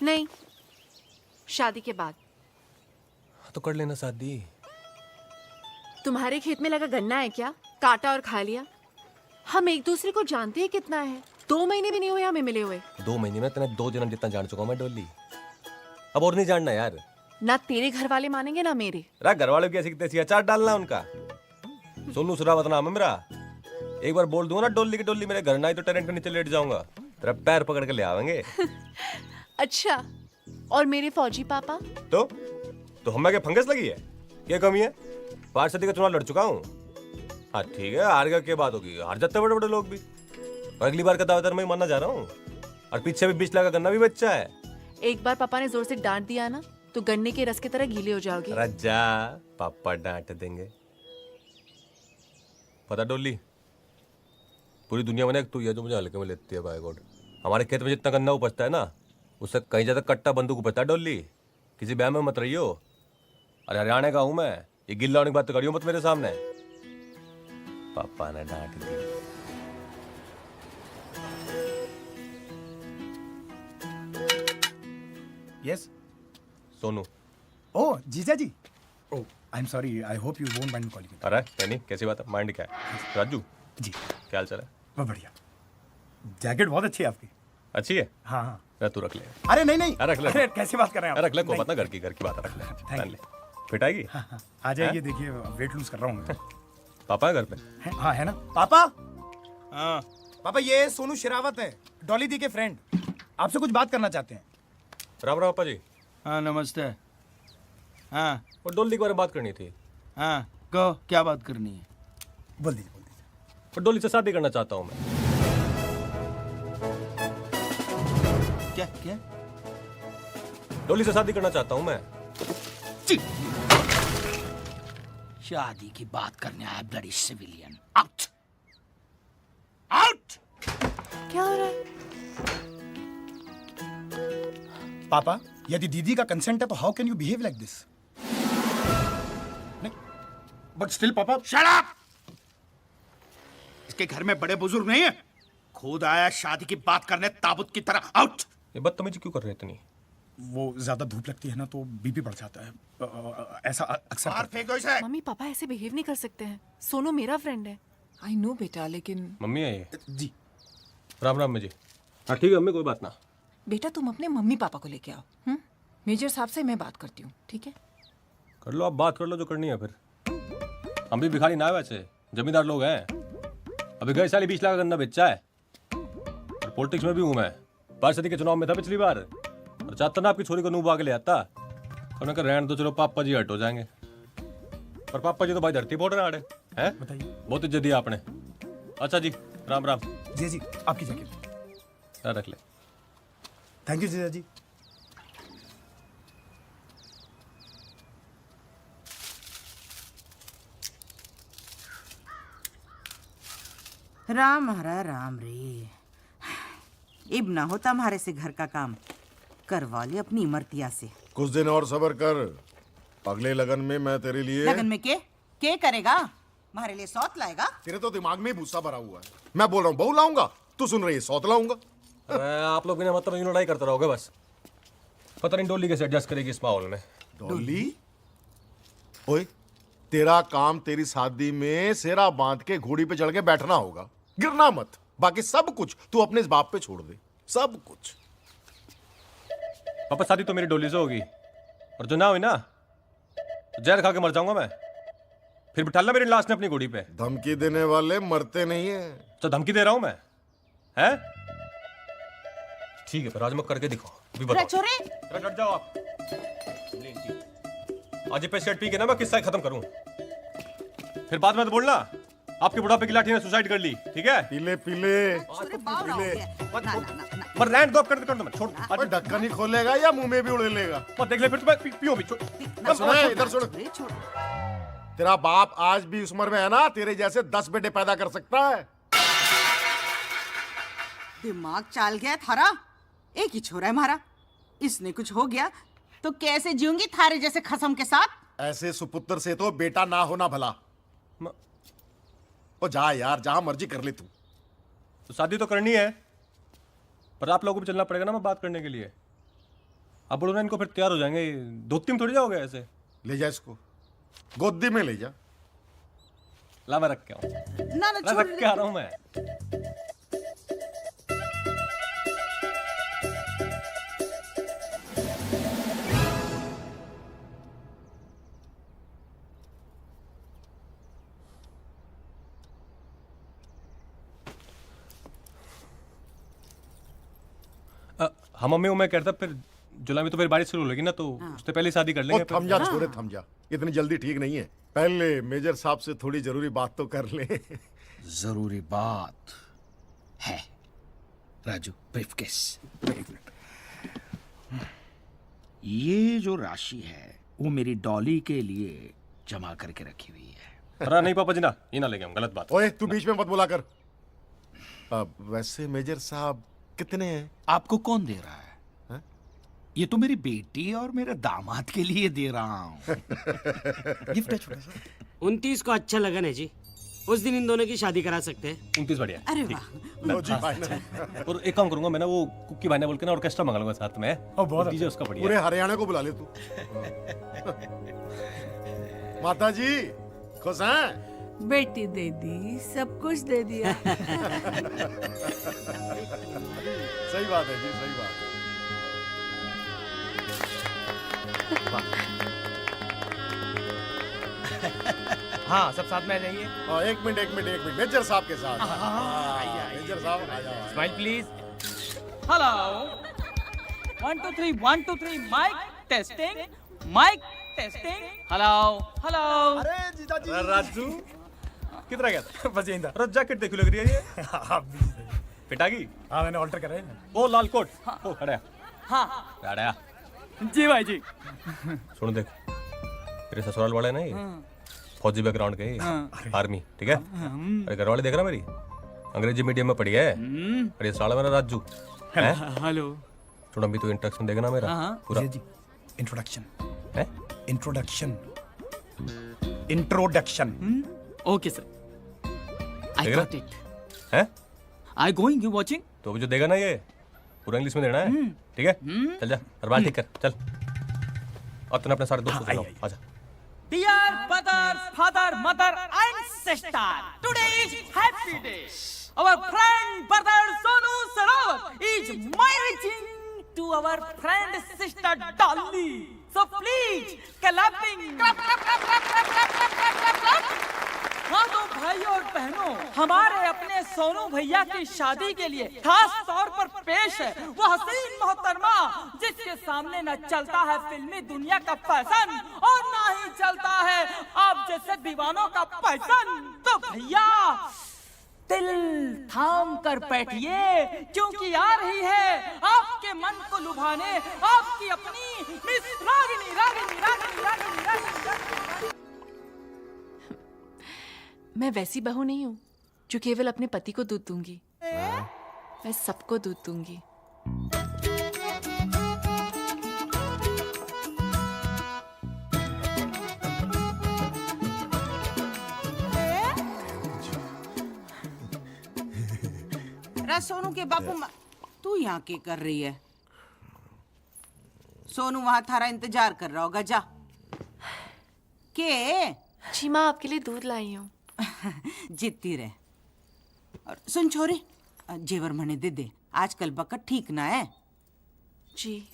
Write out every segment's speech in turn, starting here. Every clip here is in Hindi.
नहीं, शादी के बाद। तो कर लेना शादी। तुम्हारे खेत में लगा गन्ना है क्या? काटा और खा लिया। हम एक दूसरे को जानते हैं कितना है। 2 महीने भी नहीं हुए हमें मिले हुए। 2 महीने में तेने 2 जन्म जितना जान चुका हूं मैं डोली। अब और नहीं जानना यार। ना तेरे घर वाले मानेंगे ना मेरे। घर वालों की ऐसी तैसी अचार डालना उनका। सोनू सुरावत नाम है मेरा। एक बार बोल दूंगा ना डोली की डोली मेरे घर ना आई तो टेरेंट के नीचे लेट जाऊंगा। तेरा पैर पकड़ के ले आवेंगे। अच्छा, और मेरे फौजी पापा? तो हमें क्या फंगस लगी है? क्या कमी है? 5 सदी का चुनाव लड़ चुका हूँ। हाँ ठीक है, हार गया क्या बात होगी? हार जाते बड़े बड़े लोग भी। और अगली बार का दावेदार मैं मानना जा रहा हूँ। और पीछे भी 20 लाख का गन्ना भी बच्चा है। एक बार पापा ने जोर से डांट दिया ना तो गन्ने के रस की तरह गीले हो जाओगे। अरे जा, पापा डांट देंगे। पता डोली, पूरी दुनिया में तू ये जो मुझे हल्के में लेती है बाय गॉड। हमारे खेत में जितना गन्ना उपजता है ना उससे कहीं ज्यादा कट्टा बंदूक उपजता है डोली। किसी बहम में मत रहियो। अरे हरियाणा का हूं मैं, ये गिल्ला होने की बात तो करियो मत मेरे सामने। पापा ने डांट दी। यस सोनू। ओह जीजा ji. Oh I am sorry, I hope you won't mind calling. अरे नहीं, कैसी बात है? माइंड क्या है? राजू जी क्या हाल चाल है? बहुत बढ़िया। जैकेट बहुत अच्छी है आपकी। अच्छी है? हाँ हाँ। अरे तू रख ले। अरे नहीं नहीं, रख ले। अरे कैसी बात कर रहे हैं आप? रख ले, को नहीं। पता घर की बात है, रख ले। Thank पहन ले, फिट आएगी। हाँ, हाँ, आ जाइए, देखिए वेट लूज कर रहा हूँ मैं। पापा है घर पे? हाँ है ना पापा। हाँ पापा, ये सोनू शेरावत है, डॉली दी के फ्रेंड। आपसे कुछ बात करना चाहते हैं। राम राम पापा जी। हाँ नमस्ते। हाँ और डोली के बारे में बात करनी थी। हाँ कहो, क्या बात करनी है? बोल दीजिए। और डोली से शादी करना चाहता हूँ मैं। क्या क्या? डोली से शादी करना चाहता हूँ मैं। शादी की बात करने आया ब्लडी सिविलियन। Out out. क्या हो रहा है? पापा, यदि दीदी का कंसेंट है तो how can you behave like this? But still papa. Shut up. इसके घर में बड़े बुजुर्ग नहीं है, खुद आया शादी की बात करने ताबूत की तरह। आउट। ये बदतमीजी क्यों कर रहे हैं इतनी? वो ज्यादा धूप लगती है ना तो बीपी बढ़ जाता है। ऐसा अक्सर बाहर फेंको इसे। मम्मी पापा ऐसे बिहेव नहीं कर सकते हैं। सोनू मेरा फ्रेंड है। आई नो बेटा, लेकिन मम्मी है ये। जी। राम राम जी। हाँ ठीक है मम्मी, कोई बात ना। बेटा तुम अपने मम्मी पापा को लेके आओ। मेजर साहब से मैं बात करती हूँ, ठीक है? कर लो, आप बात कर लो जो करनी है। फिर हम भी भिखारी ना है, वैसे जमींदार लोग हैं। अभी गए साल 20 लाख का गन्ना बेचा है। और पॉलिटिक्स में भी हूँ मैं। 5 सदी के चुनाव में था पिछली बार। और चाहता ना आपकी छोरी को नूब आके ले आता। और मैं कहा रहने दो, चलो पापा जी हट हो जाएंगे। पर पापा जी तो भाई धरती फोड़ रहे हैं। बताइए। बहुत इज्जत दी आपने। अच्छा जी, राम राम। जी जी, आपकी जैकेट रख ले। थैंक यू जीजा जी। राम हरा राम रे। इब ना होता हमारे से घर का काम, करवा ले अपनी इमरतिया से। कुछ दिन और सब्र कर, अगले लगन में मैं तेरे लिए। लगन में के करेगा? हमारे लिए सौत लाएगा? तेरे तो दिमाग में ही भूसा भरा हुआ है। मैं बोल रहा हूँ बहू लाऊंगा, तू सुन रही है सौत लाऊंगा। अरे आप लोग बिना मतलब यूं लड़ाई करते रहोगे बस। पता नहीं डोली कैसे एडजस्ट करेगी इस माहौल में। डॉली, ओए तेरा काम तेरी शादी में सेरा बांध के घोड़ी पे चढ़ के बैठना होगा, गिरना मत। बाकी सब कुछ तू अपने इस बाप पे छोड़ दे, सब कुछ। पापा शादी तो मेरी डोली से होगी, और जो ना हुई ना तो जहर खा के मर जाऊंगा मैं। फिर बिठालना मेरी लाश ने अपनी घोड़ी पे। धमकी देने वाले मरते नहीं है। तो धमकी दे रहा हूं मैं, हैं? ठीक है, फिर आज मैं करके दिखाओ। अभी बताओ। छोरे अरे डट जाओ आप। आज पे शर्ट पी के ना मैं किस्सा खत्म करूं। फिर बाद में तो बोलना आपके बुढ़ापे की लाठी ने सुसाइड कर ली, ठीक है? पीले पीले छोरे बावरा हो गया। ना ना ना ना। पर लैंड दो कर दो मत छोड़। और ढक्कन ही खोलेगा या मुंह में भी उड़े लेगा। मत देख ले फिर तुम्हें पियो भी। सुन, इधर सुन। छोरे छोड़। तेरा बाप आज भी उस उम्र में है ना, तेरे जैसे 10 बेटे पैदा कर सकता है। दिमाग चाल गया थारा। एक ही छोरा है हमारा, इसने कुछ हो गया तो कैसे जीऊंगी थारे जैसे खसम के साथ? ऐसे सुपुत्र से तो बेटा ना होना भला। ओ जा यार, जहां मर्जी कर ले तू। तो शादी तो करनी है, पर आप लोगों को भी चलना पड़ेगा ना मैं बात करने के लिए। अब बोलो ना इनको, फिर तैयार हो जाएंगे। 2-3 थोड़ी जाओगे ऐसे। ले जा इसको, गोदी में ले जा। ला मैं रख के आऊँ। ना ना ला छोड़ रख के आ रहा हूँ मैं। हाँ मम्मी, वो मैं कहता फिर जुलाई में तो फिर बारिश शुरू होगी ना, तो उससे पहले शादी कर ओ लेंगे थम जा छोरे, थम जा, इतनी जल्दी ठीक नहीं है। पहले मेजर साहब से थोड़ी जरूरी बात तो कर ले। जरूरी बात है। राजू, ब्रीफकेस। ये जो राशि है वो मेरी डॉली के लिए जमा करके रखी हुई है। अरे नहीं पापा जी, ना ये ना लेंगे हम, गलत बात। ओए तू बीच में मत बोला कर। वैसे मेजर साहब कितने हैं? आपको कौन दे रहा है? ये तो मेरी बेटी और मेरे दामाद के लिए दे रहा हूँ। गिफ्ट है छोटा सा। 29 को अच्छा लगा ना जी, उस दिन इन दोनों की शादी करा सकते हैं। 29 बढ़िया है। अरे वाह, लो जी फाइनल। और एक काम करूंगा मैं ना, वो कुकी भाई ने बोल के ना ऑर्केस्ट्रा मंगा लूंगा साथ में। बहुत डीजे उसका बढ़िया पूरे है। हरियाणा को बुला ले तू। माता जी खुश हैं? बेटी दे दी, सब कुछ दे दिया। सही बात है जी, सही बात है। हाँ, सब साथ में आ जाइए। एक मिनट मेजर साहब के साथ। मेजर साहब आ जाओ। Smile please. Hello 1 2 3 1 2 3 mic testing hello hello. अरे जीजा जी। राजू किधर गया था? बस यहीं था। अरे जैकेट देखो लग रही है ये। हाँ, please। पिटागी। हाँ, मैंने ऑल्टर करा है ना। ओ लाल कोट। ओ खड़ा। हाँ खड़ा। जी भाई जी। सुन देख, तेरे ससुराल वाले नहीं फौजी बैकग्राउंड के, आर्मी, ठीक है? अरे घर वाले देख रहा मेरी, अंग्रेजी मीडियम में पढ़ी है। अरे साला मेरा राजू है। हेलो। सुन अभी तू इंट्रोडक्शन देगा ना मेरा पूरा। जी, इंट्रोडक्शन। है? इंट्रोडक्शन। ओके सर, आई देख रहा? Got it. है? I going you watching. तो अभी जो देगा ना ये पूरा इंग्लिश में देना है, ठीक है? चल जा और बात ठीक कर, चल। और तूने अपने सारे दोस्तों से आजा। Dear brothers, father, mother, and sister, today is happy day. Our friend brother Sonu Sarawat is marrying to our friend sister Dolly. So please, clapping, clap, clap, clap, clap, clap, clap, clap, clap, clap, clap. हाँ तो भाइयों और बहनों, हमारे अपने सोनू भैया की शादी के लिए खास तौर पर पेश है वो हसीन मोहतरमा जिसके सामने न चलता है फिल्मी दुनिया का फैशन और ना ही चलता है आप जैसे दीवानों का पैसन। तो भैया दिल थाम कर बैठिए क्योंकि आ रही है आपके मन को लुभाने आपकी अपनी मिस रागिनी रागिनी रागिनी रागिनी रागिनी। मैं वैसी बहू नहीं हूँ जो केवल अपने पति को दूध दूंगी, मैं सबको दूध दूंगी। सोनू के बापू तू यहाँ क्या कर रही है? सोनू वहां थारा इंतजार कर रहा होगा, जा के। जी माँ, आपके लिए दूध लाई हूँ। जीतती रहे। और सुन छोरी, जेवर मने दे दे, आजकल बकट ठीक ना है। जी।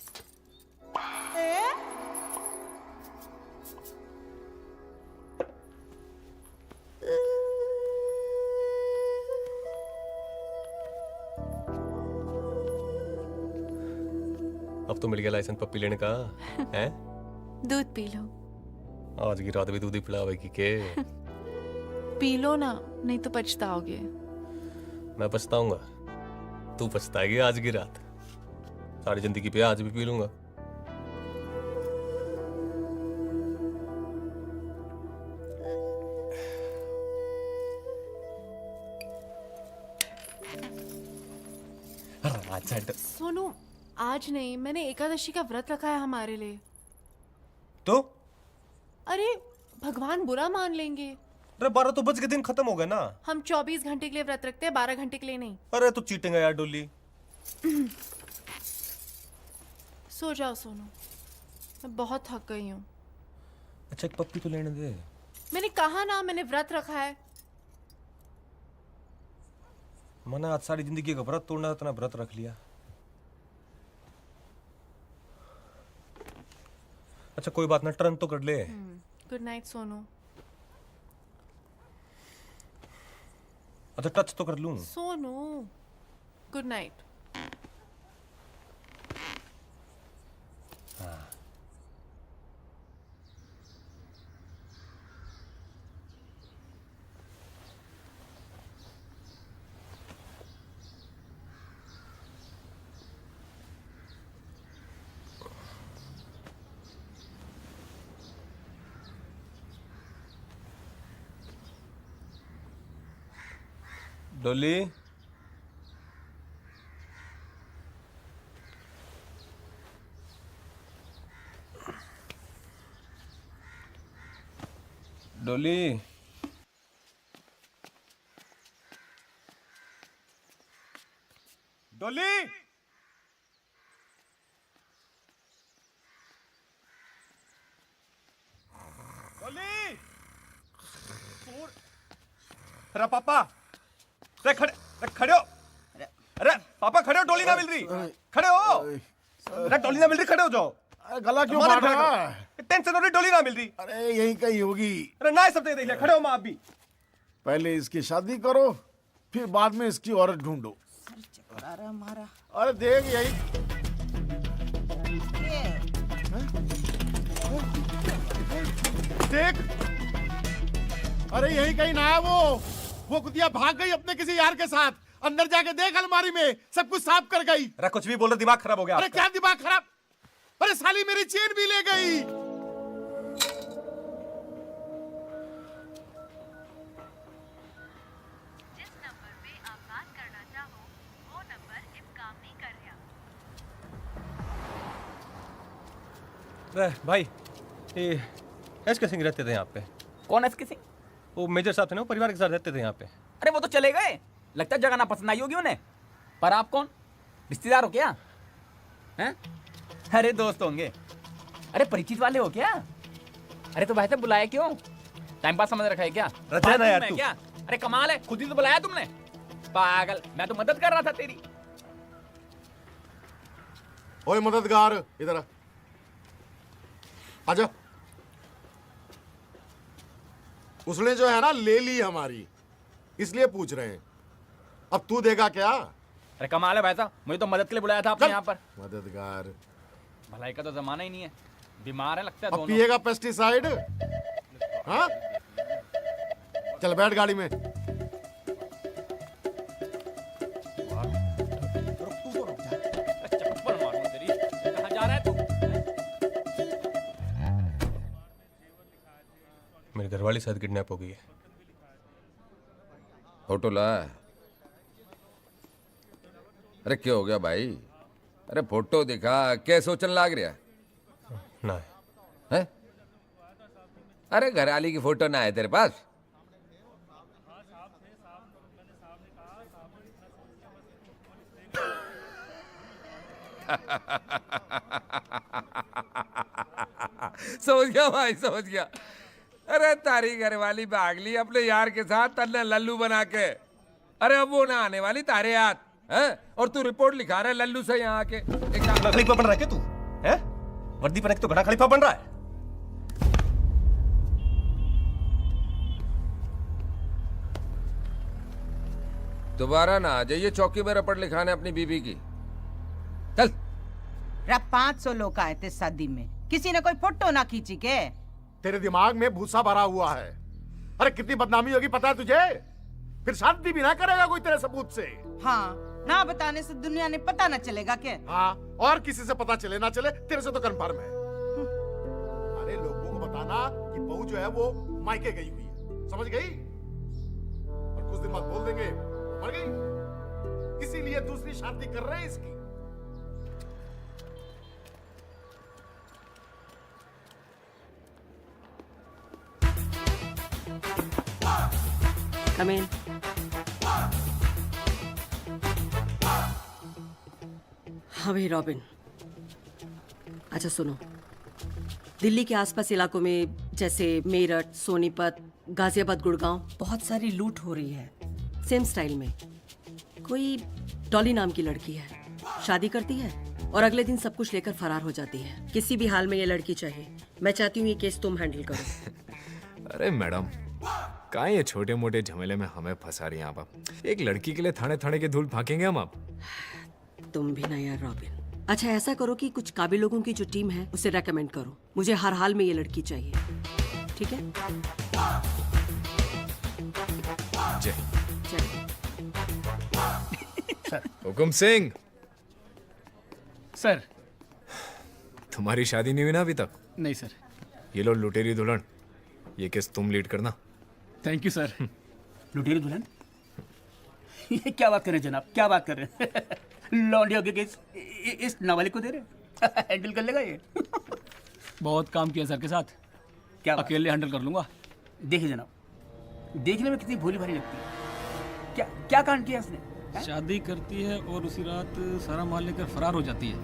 अब तो मिल गया लाइसेंस पप्पी लेने का है। दूध पी लो। आज की रात भी दूध ही पिलावेगी के? पी लो ना, नहीं तो पछताओगे। मैं पछताऊंगा, तू पछताएगी आज की रात। सारी जिंदगी पे आज भी पी लूंगा। सोनू, आज नहीं, मैंने एकादशी का व्रत रखा है हमारे लिए। तो अरे भगवान बुरा मान लेंगे। अरे 12 तो बज के दिन खत्म हो गए ना। हम 24 घंटे के लिए व्रत रखते हैं, 12 घंटे के लिए नहीं। अरे तू चीटिंग है यार डोली। सो जाओ सोनू, मैं बहुत थक गई हूँ। अच्छा एक पप्पी तो लेने दे। मैंने कहा ना, मैंने व्रत रखा है। मना आज सारी जिंदगी का व्रत तोड़ना, इतना व्रत रख लिया। अच्छा कोई बात ना, टर्न तो कर ले। Good night Sonu. अच्छा टच तो कर लूं। Sonu, good night. डोली, डोली, डोली, डोली। अरे पापा, अरे खड़े हो। अरे पापा खड़े हो, डोली ना मिल रही। खड़े हो। अरे डोली ना मिल रही, खड़े हो जाओ। गला क्यों मार रहा है? टेंशन हो रही, डोली ना मिल रही। अरे यहीं कहीं होगी। अरे ना सब देख लिया, खड़े हो माँ आप भी। पहले इसकी शादी करो, फिर बाद में इसकी औरत ढूंढो। हमारा अरे देख यही। देख, अरे यही कहीं ना है वो कुतिया भाग गई अपने किसी यार के साथ। अंदर जाके देख, अलमारी में सब कुछ साफ कर गई। अरे कुछ भी बोल रहे, दिमाग खराब हो गया। अरे क्या दिमाग खराब? अरे साली मेरी चेन भी ले गई। जिस नंबर पे आप बात करना चाहो वो नंबर इस काम नहीं कर रहा। अरे भाई, ये एसके सिंह रहते थे यहाँ पे। कौन है इसके सिंह? वो मेजर साहब थे ना, वो परिवार के साथ रहते थे यहाँ पे। अरे वो तो चले गए, लगता है जगह ना पसंद आई होगी उन्हें। पर आप कौन, रिश्तेदार हो क्या? हैं? अरे दोस्त होंगे। अरे परिचित वाले हो क्या? अरे तो भाई साहब बुलाया क्यों? टाइम पास समझ रखा है क्या? रचा ना यार बाथरूम में तू। क्या? अरे कमाल है, खुद ही तो बुलाया तुमने। पागल, मैं तो मदद कर रहा था तेरी। ओए मददगार, इधर आ। आजा। उसने जो है ना ले ली हमारी, इसलिए पूछ रहे हैं। अब तू देगा क्या? अरे कमाल है भाई साहब, मुझे तो मदद के लिए बुलाया था आपने यहाँ पर। मददगार, भलाई का तो जमाना ही नहीं है। बीमार है लगता है अब दोनों। पिएगा पेस्टिसाइड? हाँ, चल बैठ गाड़ी में। चप्पल मारूं तेरी। कहाँ जा रहा है तू? मेरी घरवाली शायद किडनैप हो गई है। फोटो ला। अरे क्या हो गया भाई? अरे फोटो दिखा, क्या सोचन लाग रहा ना है? अरे घरवाली की फोटो ना है तेरे पास? समझ गया भाई, समझ गया। अरे तारी घरवाली भाग ली अपने यार के साथ, तन्ने लल्लू बना के। अरे अब वो ना आने वाली तारे हाथ है, और तू रिपोर्ट लिखा रहा है लल्लू से यहाँ आके। खलीफा बन रहा है क्या तू? हैं? वर्दी पहन के तो घना खलीफा बन रहा है। दोबारा ना आ जाइए चौकी में रपट लिखाने अपनी बीबी की। चल। 500 लोग आए थे शादी में, किसी ने कोई फोटो ना खींची के? तेरे दिमाग में भूसा भरा हुआ है। अरे कितनी बदनामी होगी पता है तुझे? फिर शादी भी ना करेगा कोई तेरे सबूत से। हाँ, ना बताने से दुनिया ने पता ना चलेगा क्या? हाँ, और किसी से पता चले ना चले, तेरे से तो कंफर्म है। अरे लोगों को बताना कि बहू जो है वो मायके गई हुई है, समझ गई? और कुछ दिन बाद बोल देंगे मर गई, इसीलिए दूसरी शादी कर रहे हैं इसकी। Come in. अभी रॉबिन, अच्छा सुनो, दिल्ली के आसपास इलाकों में जैसे मेरठ, सोनीपत, गाजियाबाद, गुड़गांव बहुत सारी लूट हो रही है सेम स्टाइल में। कोई डॉली नाम की लड़की है, शादी करती है और अगले दिन सब कुछ लेकर फरार हो जाती है। किसी भी हाल में ये लड़की चाहिए। मैं चाहती हूँ ये केस तुम हैंडल करो। अरे मैडम, कहाँ ये छोटे मोटे झमेले में हमें फंसा रही हैं आप? एक लड़की के लिए थाने थाने के धूल फाकेंगे हम आप? तुम भी ना यार रॉबिन। अच्छा ऐसा करो कि कुछ काबिल लोगों की जो टीम है उसे रेकमेंड करो। मुझे हर हाल में ये लड़की चाहिए, ठीक है? जय चल। हुकुम सिंह, सर। तुम्हारी शादी नहीं हुई ना अभी तक? नहीं सर। ये लो लुटेरी दुल्हन, ये केस तुम लीड करना। Thank you sir. लुटेरी दुल्हन? ये क्या बात कर रहे हैं जनाब, क्या बात कर रहे हैं? लौंडियों के केस इस नाबालिग को दे रहे? हैंडल कर लेगा ये? बहुत काम किया सर के साथ, क्या अकेले हैंडल कर लूंगा। देखिए जनाब, देखने में कितनी भोली भाली लगती है। क्या क्या कांड किया उसने? शादी करती है और उसी रात सारा माल लेकर फरार हो जाती है।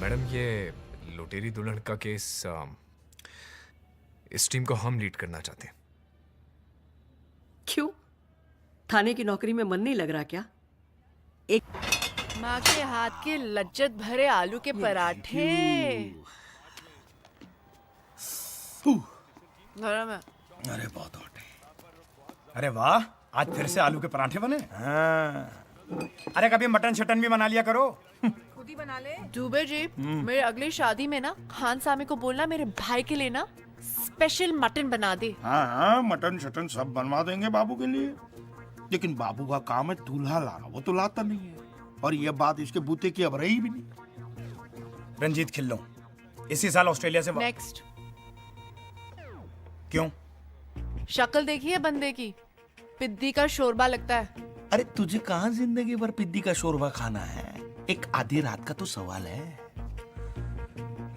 मैडम, ये लुटेरी दुल्हन का केस इस टीम को हम लीड करना चाहते हैं। क्यों? थाने की नौकरी में मन नहीं लग रहा क्या? एक माँ के हाथ के लज्जत भरे आलू के पराठे गरम है। अरे बहुत हॉट है। अरे वाह, आज फिर से आलू के पराठे बने। हाँ। अरे कभी मटन शटन भी बना लिया करो। खुद ही बना ले। दुबे जी, मेरे अगली शादी में ना खान सामे को बोलना मेरे भाई के लिए ना स्पेशल मटन बना दे। हाँ हाँ, मटन शटन सब बनवा देंगे बाबू के लिए। लेकिन बाबू का काम है दूल्हा लाना, वो तो लाता नहीं है। और ये बात इसके बूते की अब रही भी नहीं। रंजीत खिल्लो इसी साल ऑस्ट्रेलिया से नेक्स्ट। क्यों? शक्ल देखी है बंदे की, पिद्दी का शोरबा लगता है। अरे तुझे कहाँ जिंदगी भर पिद्दी का शोरबा खाना है? एक आधी रात का तो सवाल है।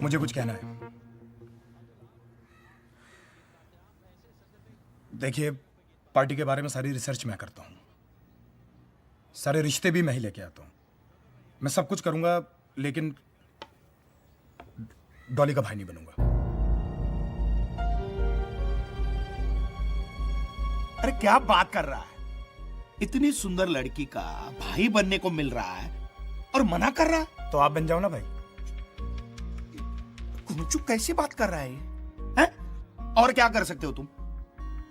मुझे कुछ कहना है। देखिए, पार्टी के बारे में सारी रिसर्च मैं करता हूँ, सारे रिश्ते भी मैं ही लेके आता हूँ। मैं सब कुछ करूंगा, लेकिन डॉली का भाई नहीं बनूंगा। अरे क्या बात कर रहा है? इतनी सुंदर लड़की का भाई बनने को मिल रहा है और मना कर रहा है? तो आप बन जाओ ना भाई। कुंचू कैसी बात कर रहा है ये? हैं? और क्या कर सकते हो तुम?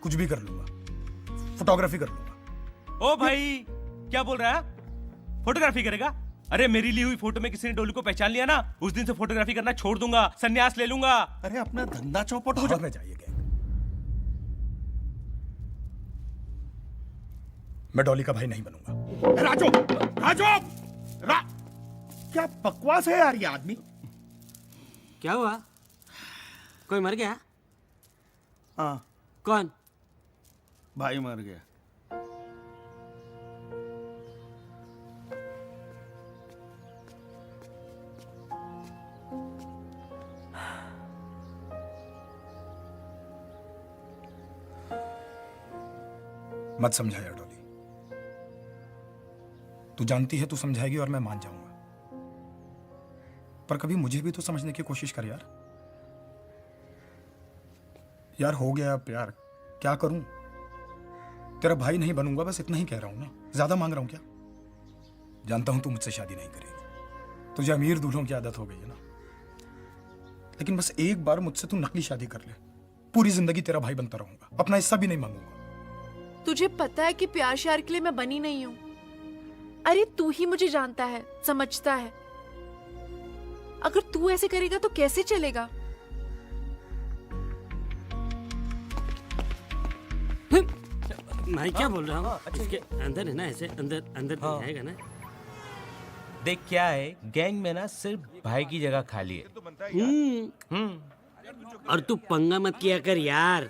कुछ भी कर लूंगा, फोटोग्राफी कर लूंगा। ओ भाई, क्या बोल रहा है? फोटोग्राफी करेगा? अरे मेरी ली हुई फोटो में किसी ने डोली को पहचान लिया ना, उस दिन से फोटोग्राफी करना छोड़ दूंगा, संन्यास ले लूंगा। अरे अपना धंधा चौपट हो जाइए। मैं डॉली का भाई नहीं बनूंगा। राजू, राजू, क्या बकवास है यार ये आदमी? क्या हुआ? कोई मर गया? हाँ। कौन? भाई मर गया। मत समझाया डॉली, तू जानती है तू समझाएगी और मैं मान जाऊंगा, पर कभी मुझे भी तो समझने की कोशिश कर यार। यार हो गया प्यार, क्या करूं? तेरा भाई नहीं बनूंगा, बस इतना ही कह रहा हूं ना। ज्यादा मांग रहा हूं क्या? जानता हूं तू मुझसे शादी नहीं करेगी, तुझे अमीर दूल्हों की आदत हो गई है ना। लेकिन बस एक बार मुझसे तू नकली शादी कर ले, पूरी जिंदगी तेरा भाई बनता रहूंगा, अपना हिस्सा भी नहीं मांगूंगा। तुझे पता है कि प्यार श्यार के लिए मैं बनी नहीं हूं। अरे तू ही मुझे जानता है, समझता है। अगर तू ऐसे करेगा तो कैसे चलेगा? मैं क्या बोल रहा हूँ? इसके अंदर है ना, ऐसे अंदर अंदर आएगा ना। देख क्या है, गैंग में ना सिर्फ भाई की जगह खाली है। और तू पंगा मत किया कर यार,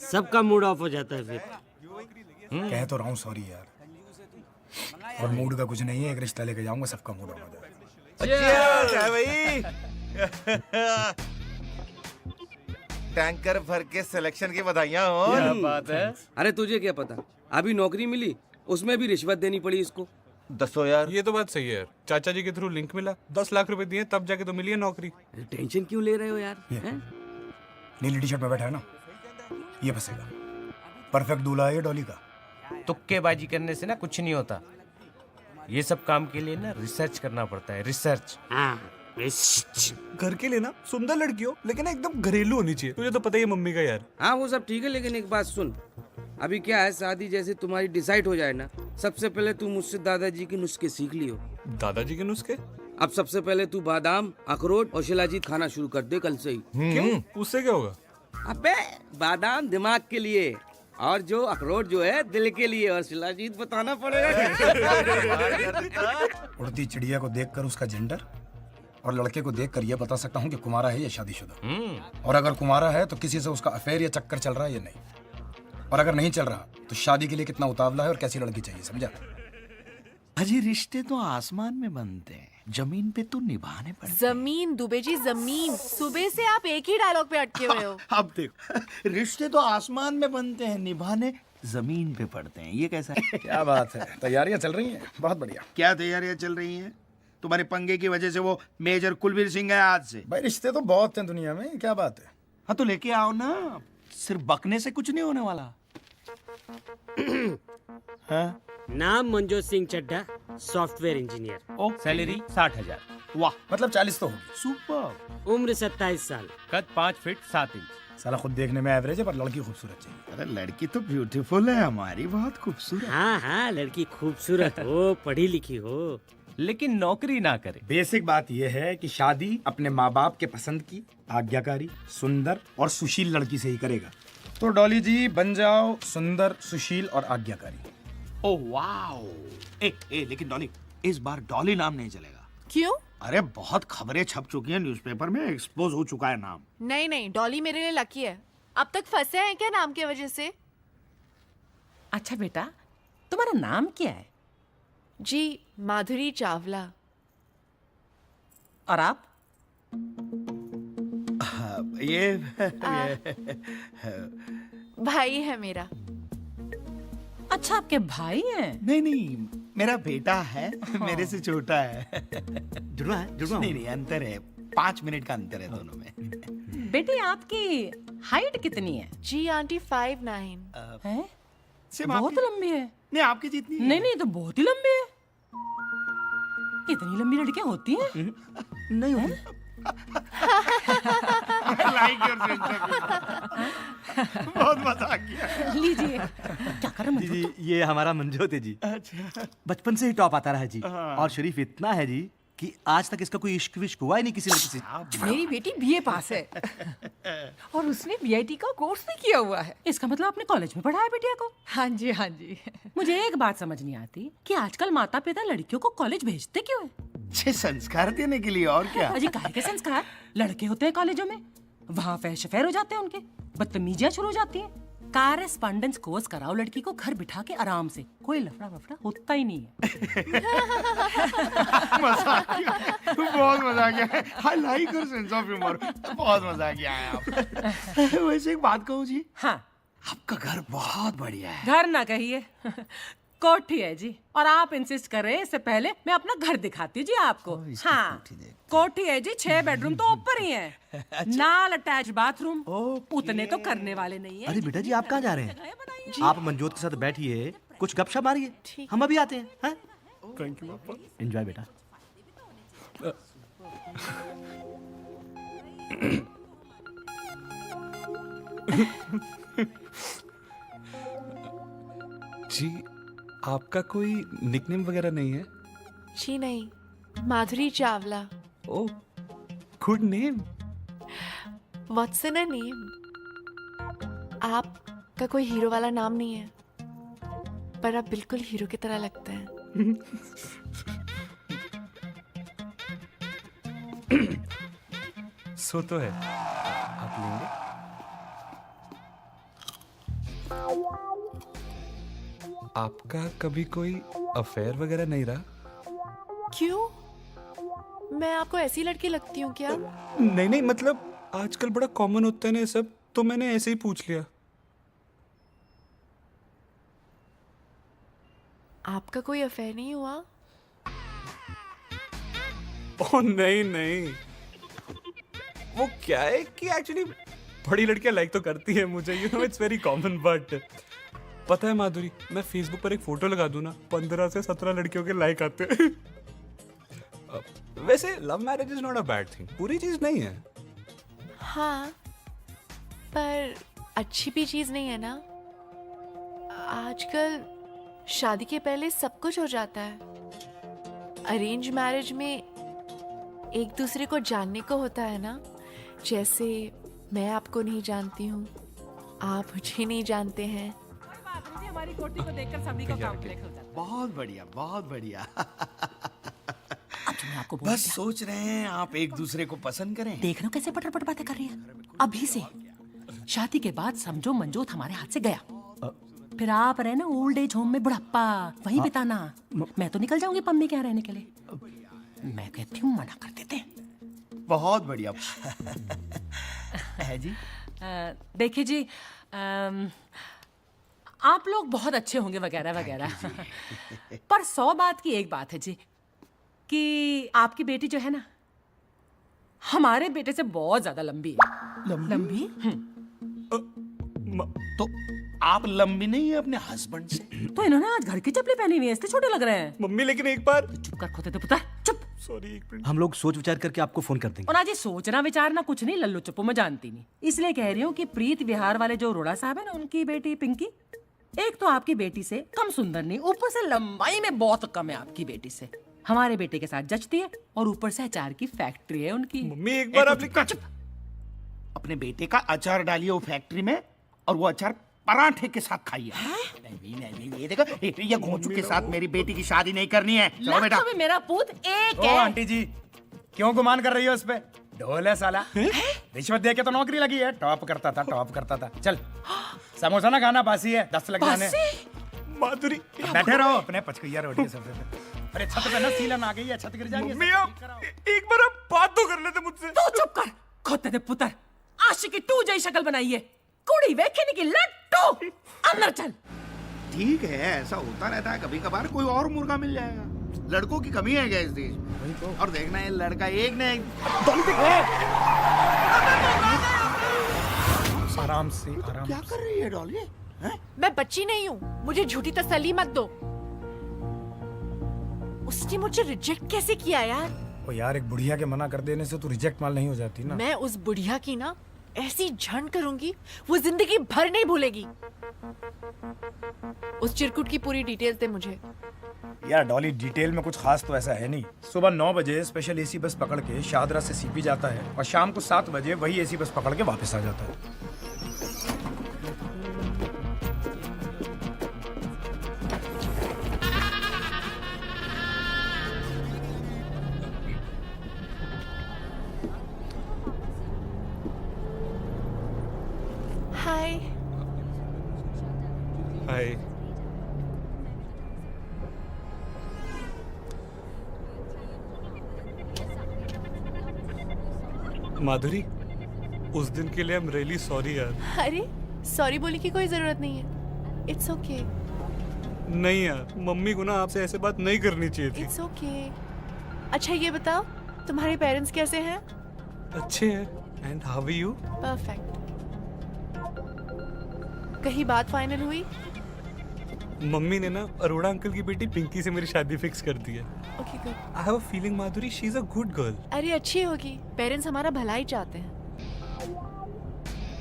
सबका मूड ऑफ हो जाता है फिर। कह तो रहा हूँ सॉरी यार, और मूड का कुछ नहीं है, एक रिश्ता लेके जाऊंगा, सबका मूड ऑफ हो जाएगा। भाई टैंकर भर के सिलेक्शन की बधाइयां हो। क्या बात है। अरे तुझे क्या पता, अभी नौकरी मिली, उसमें भी रिश्वत देनी पड़ी इसको। 10 यार। ये तो बात सही है यार, चाचा जी के थ्रू लिंक मिला, 10 लाख रुपए दिए तब जाके तो मिली है नौकरी। टेंशन क्यों ले रहे हो यार? नीली टी शर्ट में बैठा है ना, ये फंसेगा। परफेक्ट दूल्हा है ये डॉली का। तुक्केबाजी करने से ना कुछ नहीं होता, ये सब काम के लिए ना रिसर्च करना पड़ता है, रिसर्च। घर के लिए ना सुंदर लड़की हो, लेकिन एकदम घरेलू होनी चाहिए। तुझे तो पता ही है मम्मी का यार। हाँ वो सब ठीक है, लेकिन एक बात सुन, अभी क्या है, शादी जैसे तुम्हारी डिसाइड हो जाए ना, सबसे पहले तू मुझसे दादाजी के नुस्खे सीख लियो। दादाजी के नुस्खे? अब सबसे पहले तू बादाम, अखरोट और शिलाजीत खाना शुरू कर दे कल से ही। क्यों? उससे क्या होगा? अबे बादाम दिमाग के लिए, और जो अखरोट जो है दिल के लिए, और शिलाजीत बताना पड़ेगा। उड़ती चिड़िया को देखकर उसका जेंडर और लड़के को देखकर यह बता सकता हूँ कि कुमारा है या शादीशुदा। और अगर कुमारा है तो किसी से उसका अफेयर या चक्कर चल रहा है या नहीं, और अगर नहीं चल रहा तो शादी के लिए कितना उतावला है और कैसी लड़की चाहिए, समझा? अजी रिश्ते तो आसमान में बनते हैं, जमीन पे तो निभाने पड़ते हैं। जमीन दुबे जी, जमीन। सुबह से आप एक ही डायलॉग पे अटके हुए हो। अब देखो, रिश्ते तो आसमान में बनते हैं, निभाने जमीन पे पड़ते हैं। ये कैसा है? क्या बात है, तैयारियां चल रही हैं? बहुत बढ़िया। क्या तैयारियां चल रही हैं? तुम्हारे पंगे की वजह से वो मेजर कुलवीर सिंह है आज से। भाई रिश्ते तो बहुत हैं दुनिया में, क्या बात है? हाँ तो लेके आओ ना, सिर्फ बकने से कुछ नहीं होने वाला। हाँ? नाम Manjot Singh Chadha, software engineer. Salary 60,000। वाह, मतलब 40 तो होगी। सुपर। उम्र 27 साल। कद 5 फीट 7 इंच। साला खुद देखने में एवरेज है, पर लड़की खूबसूरत चाहिए। अरे लड़की तो ब्यूटीफुल है हमारी, बहुत खूबसूरत। हाँ हाँ, लड़की खूबसूरत हो, पढ़ी लिखी हो, लेकिन नौकरी ना करे। बेसिक बात यह है कि शादी अपने माँ बाप के पसंद की, आज्ञाकारी, सुंदर और सुशील लड़की से ही करेगा। तो डॉली जी बन जाओ सुंदर, सुशील और आज्ञाकारी। Oh wow. लेकिन डॉली, इस बार डॉली नाम नहीं चलेगा। क्यों? अरे बहुत खबरें छप चुकी हैं न्यूज़पेपर में, एक्सपोज हो चुका है नाम। नहीं नहीं, डॉली मेरे लिए लकी है। अब तक फंसे हैं क्या नाम की वजह से? अच्छा बेटा, तुम्हारा नाम क्या है? जी माधुरी चावला। और आप? ये भाई है मेरा। अच्छा, आपके भाई हैं? नहीं नहीं, मेरा बेटा है, मेरे से छोटा है। जुड़वा है? जुड़वा नहीं नहीं, अंतर है, 5 मिनट का अंतर है दोनों में। बेटी आपकी हाइट कितनी है? जी आंटी 5'9". हैं? सिर्फ बहुत आपकी- लंबी है। नहीं आपकी जितनी है। नहीं नहीं, तो बहुत ही लंबी है। इतनी लंबी लड़कियां होती हैं? नहीं होती। बहुत मजा किया। लीजिए। क्या कर रहे जी ये हमारा मंजोत है जी। बचपन से ही टॉप आता रहा है जी। हाँ। और शरीफ इतना है जी कि आज तक इसका कोई इश्क विश्क हुआ ही नहीं किसी लड़की से। मेरी बेटी बीए पास है और उसने बीआईटी का कोर्स भी किया हुआ है। इसका मतलब आपने कॉलेज में पढ़ाया बिटिया को? हाँ जी हाँ जी। मुझे एक बात समझ नहीं आती कि आजकल माता पिता लड़कियों को कॉलेज भेजते क्यों है? अच्छे संस्कार देने के लिए, और क्या। अजी काहे के संस्कार? लड़के होते हैं कॉलेजों में, वहाँ फैश फैर हो जाते हैं उनके, बदतमीजियां शुरू हो जाती हैं। कॉरेस्पॉन्डेंस कोर्स कराओ लड़की को घर बिठा के आराम से, कोई लफड़ा वफड़ा होता ही नहीं है। मजा आ गया, बहुत मजा आ गया। I like your sense of humour, बहुत मजा आ गया है आप। वैसे एक बात कहूँ जी। हाँ। आपका घर बहुत बढ़िया है। घर ना कहिए, कोठी है जी। और आप इंसिस्ट कर रहे हैं, इससे पहले मैं अपना घर दिखाती हूँ जी आपको। हाँ, कोठी है जी, 6 बेडरूम तो ऊपर ही है। नाल अटैच बाथरूम, उतने तो करने वाले नहीं है। अरे बेटा जी, आप कहाँ जा रहे हैं? आप मंजोत के साथ बैठिए, कुछ गपशप मारिए, हम अभी आते हैं। थैंक यू पापा। एंजॉय बेटा। जी आपका कोई निकनेम वगैरह नहीं है? जी नहीं, Madhuri Chawla. Oh, good name. What's in a name? आपका कोई हीरो वाला नाम नहीं है, पर आप बिल्कुल हीरो की तरह लगते हैं। सो तो है, आप लेंगे? आपका कभी कोई अफेयर वगैरह नहीं रहा? क्यों? मैं आपको ऐसी लड़की लगती हूँ क्या? नहीं नहीं, मतलब आजकल बड़ा कॉमन होता है ना ये सब, तो मैंने ऐसे ही पूछ लिया। आपका कोई अफेयर नहीं हुआ? ओह नहीं नहीं, वो क्या है कि एक्चुअली बड़ी लड़कियां लाइक तो करती है मुझे, you know it's very common, but पता है माधुरी, मैं फेसबुक पर एक फोटो लगा दूं ना, 15 से 17 लड़कियों के लाइक आते हैं। वैसे love marriage is not a bad thing, पूरी चीज नहीं है। हाँ, पर अच्छी भी चीज नहीं है ना। आजकल शादी के पहले सब कुछ हो जाता है। अरेंज मैरिज में एक दूसरे को जानने को होता है ना, जैसे मैं आपको नहीं जानती हूँ, आप मुझे नहीं जानते हैं। हमारी कोठी को देखकर सभी को कॉम्प्लेक्स हो जाता है। बहुत बढ़िया, बहुत बढ़िया। आपको बस सोच रहे हैं आप एक दूसरे को पसंद करें। देख लो कैसे पटर पटर बातें कर रही है। अभी से शादी के बाद समझो मंजोत हमारे हाथ से गया, फिर आप रहे ना ओल्ड एज होम में बुढ़ापा, वहीं बिताना। मैं तो निकल जाऊंगी पम्मी के यहाँ रहने के लिए। मैं कहती हूँ मना कर देते हैं। बहुत बढ़िया है जी। देखिए जी, आप लोग बहुत अच्छे होंगे वगैरह वगैरह, पर 100 बात की एक बात है जी, कि आपकी बेटी जो है ना, हमारे बेटे से बहुत ज्यादा लंबी है। लंबी? तो आप लंबी नहीं है अपने हस्बैंड से? तो इन्होंने आज घर की चप्पलें पहनी हुई है, इसलिए छोटे लग रहे हैं। मम्मी लेकिन एक बार चुप कर खोते थे पुत्र, चुप। सॉरी, एक मिनट। हम लोग सोच विचार करके आपको फोन कर देंगे। और आज ये सोचना विचारना कुछ नहीं, लल्लू चप्पू मैं जानती नहीं, इसलिए कह रही हूँ कि प्रीत विहार वाले जो अरोड़ा साहब है ना, उनकी बेटी पिंकी, एक तो आपकी बेटी से कम सुंदर नहीं, ऊपर से लंबाई में बहुत कम है आपकी बेटी से। हमारे बेटे के साथ जचती है, और ऊपर से अचार की फैक्ट्री है उनकी। मम्मी एक बार आप अपने बेटे का अचार डालिए वो फैक्ट्री में, और वो अचार पराठे के साथ खाइए। नहीं, ये देखो, ये घोंचू के साथ मेरी बेटी की शादी नहीं करनी है। चलो बेटा। भी मेरा पूत एक ओ है। आंटी जी, क्यों गुमान कर रही हो उस पे? ढोल है साला, रिश्वत दे के तो नौकरी लगी है। टॉप करता था, टॉप करता था। चल समोसा ना खाना, बासी है, 10 लग जाने। माधुरी बैठे रहो अपने पचकैया रोटी सबसे। अरे छत पे ना सीलन आ गई है, छत गिर जाएगी। मम्मी आप एक बार आप बात तो कर लेते मुझसे। तू चुप कर खोते थे पुत्र, आशिकी 2 जई शक्ल बनाई है, कुड़ी वेखने की लट्टू। अंदर चल। ठीक है, ऐसा होता रहता है, कभी कभार कोई और मुर्गा मिल जाएगा। लड़कों की कमी है क्या इस देश में? और देखना है लड़का एक ने एक आराम से, आराम। क्या कर रही है डॉली? मैं बच्ची नहीं हूँ, मुझे झूठी तसल्ली मत दो। उसने मुझे रिजेक्ट कैसे किया यार? ओ यार, एक बुढ़िया के मना कर देने से तू रिजेक्ट माल नहीं हो जाती ना। मैं उस बुढ़िया की ना ऐसी झंड करूंगी, वो जिंदगी भर नहीं भूलेगी। उस चिरकुट की पूरी डिटेल्स दे मुझे। यार डॉली, डिटेल में कुछ खास तो ऐसा है नहीं। सुबह 9 बजे स्पेशल एसी बस पकड़ के शाहदरा से सीपी जाता है, और शाम को 7 बजे वही एसी बस पकड़ के वापस आ जाता है। हाय। हाय। माधुरी, उस दिन के लिए आई एम रियली सॉरी यार। अरे सॉरी बोलने की कोई जरूरत नहीं है, इट्स ओके। नहीं यार, मम्मी को ना आपसे ऐसे बात नहीं करनी चाहिए थी। It's okay. अच्छा ये बताओ, तुम्हारे पेरेंट्स कैसे हैं? अच्छे हैं। And how are you? Perfect. कहीं बात फाइनल हुई? मम्मी ने ना अरोड़ा अंकल की बेटी पिंकी से मेरी शादी फिक्स कर दी है। Okay good. I have a feeling Madhuri she is a good girl. अरे अच्छी होगी, पेरेंट्स हमारा भला ही चाहते हैं।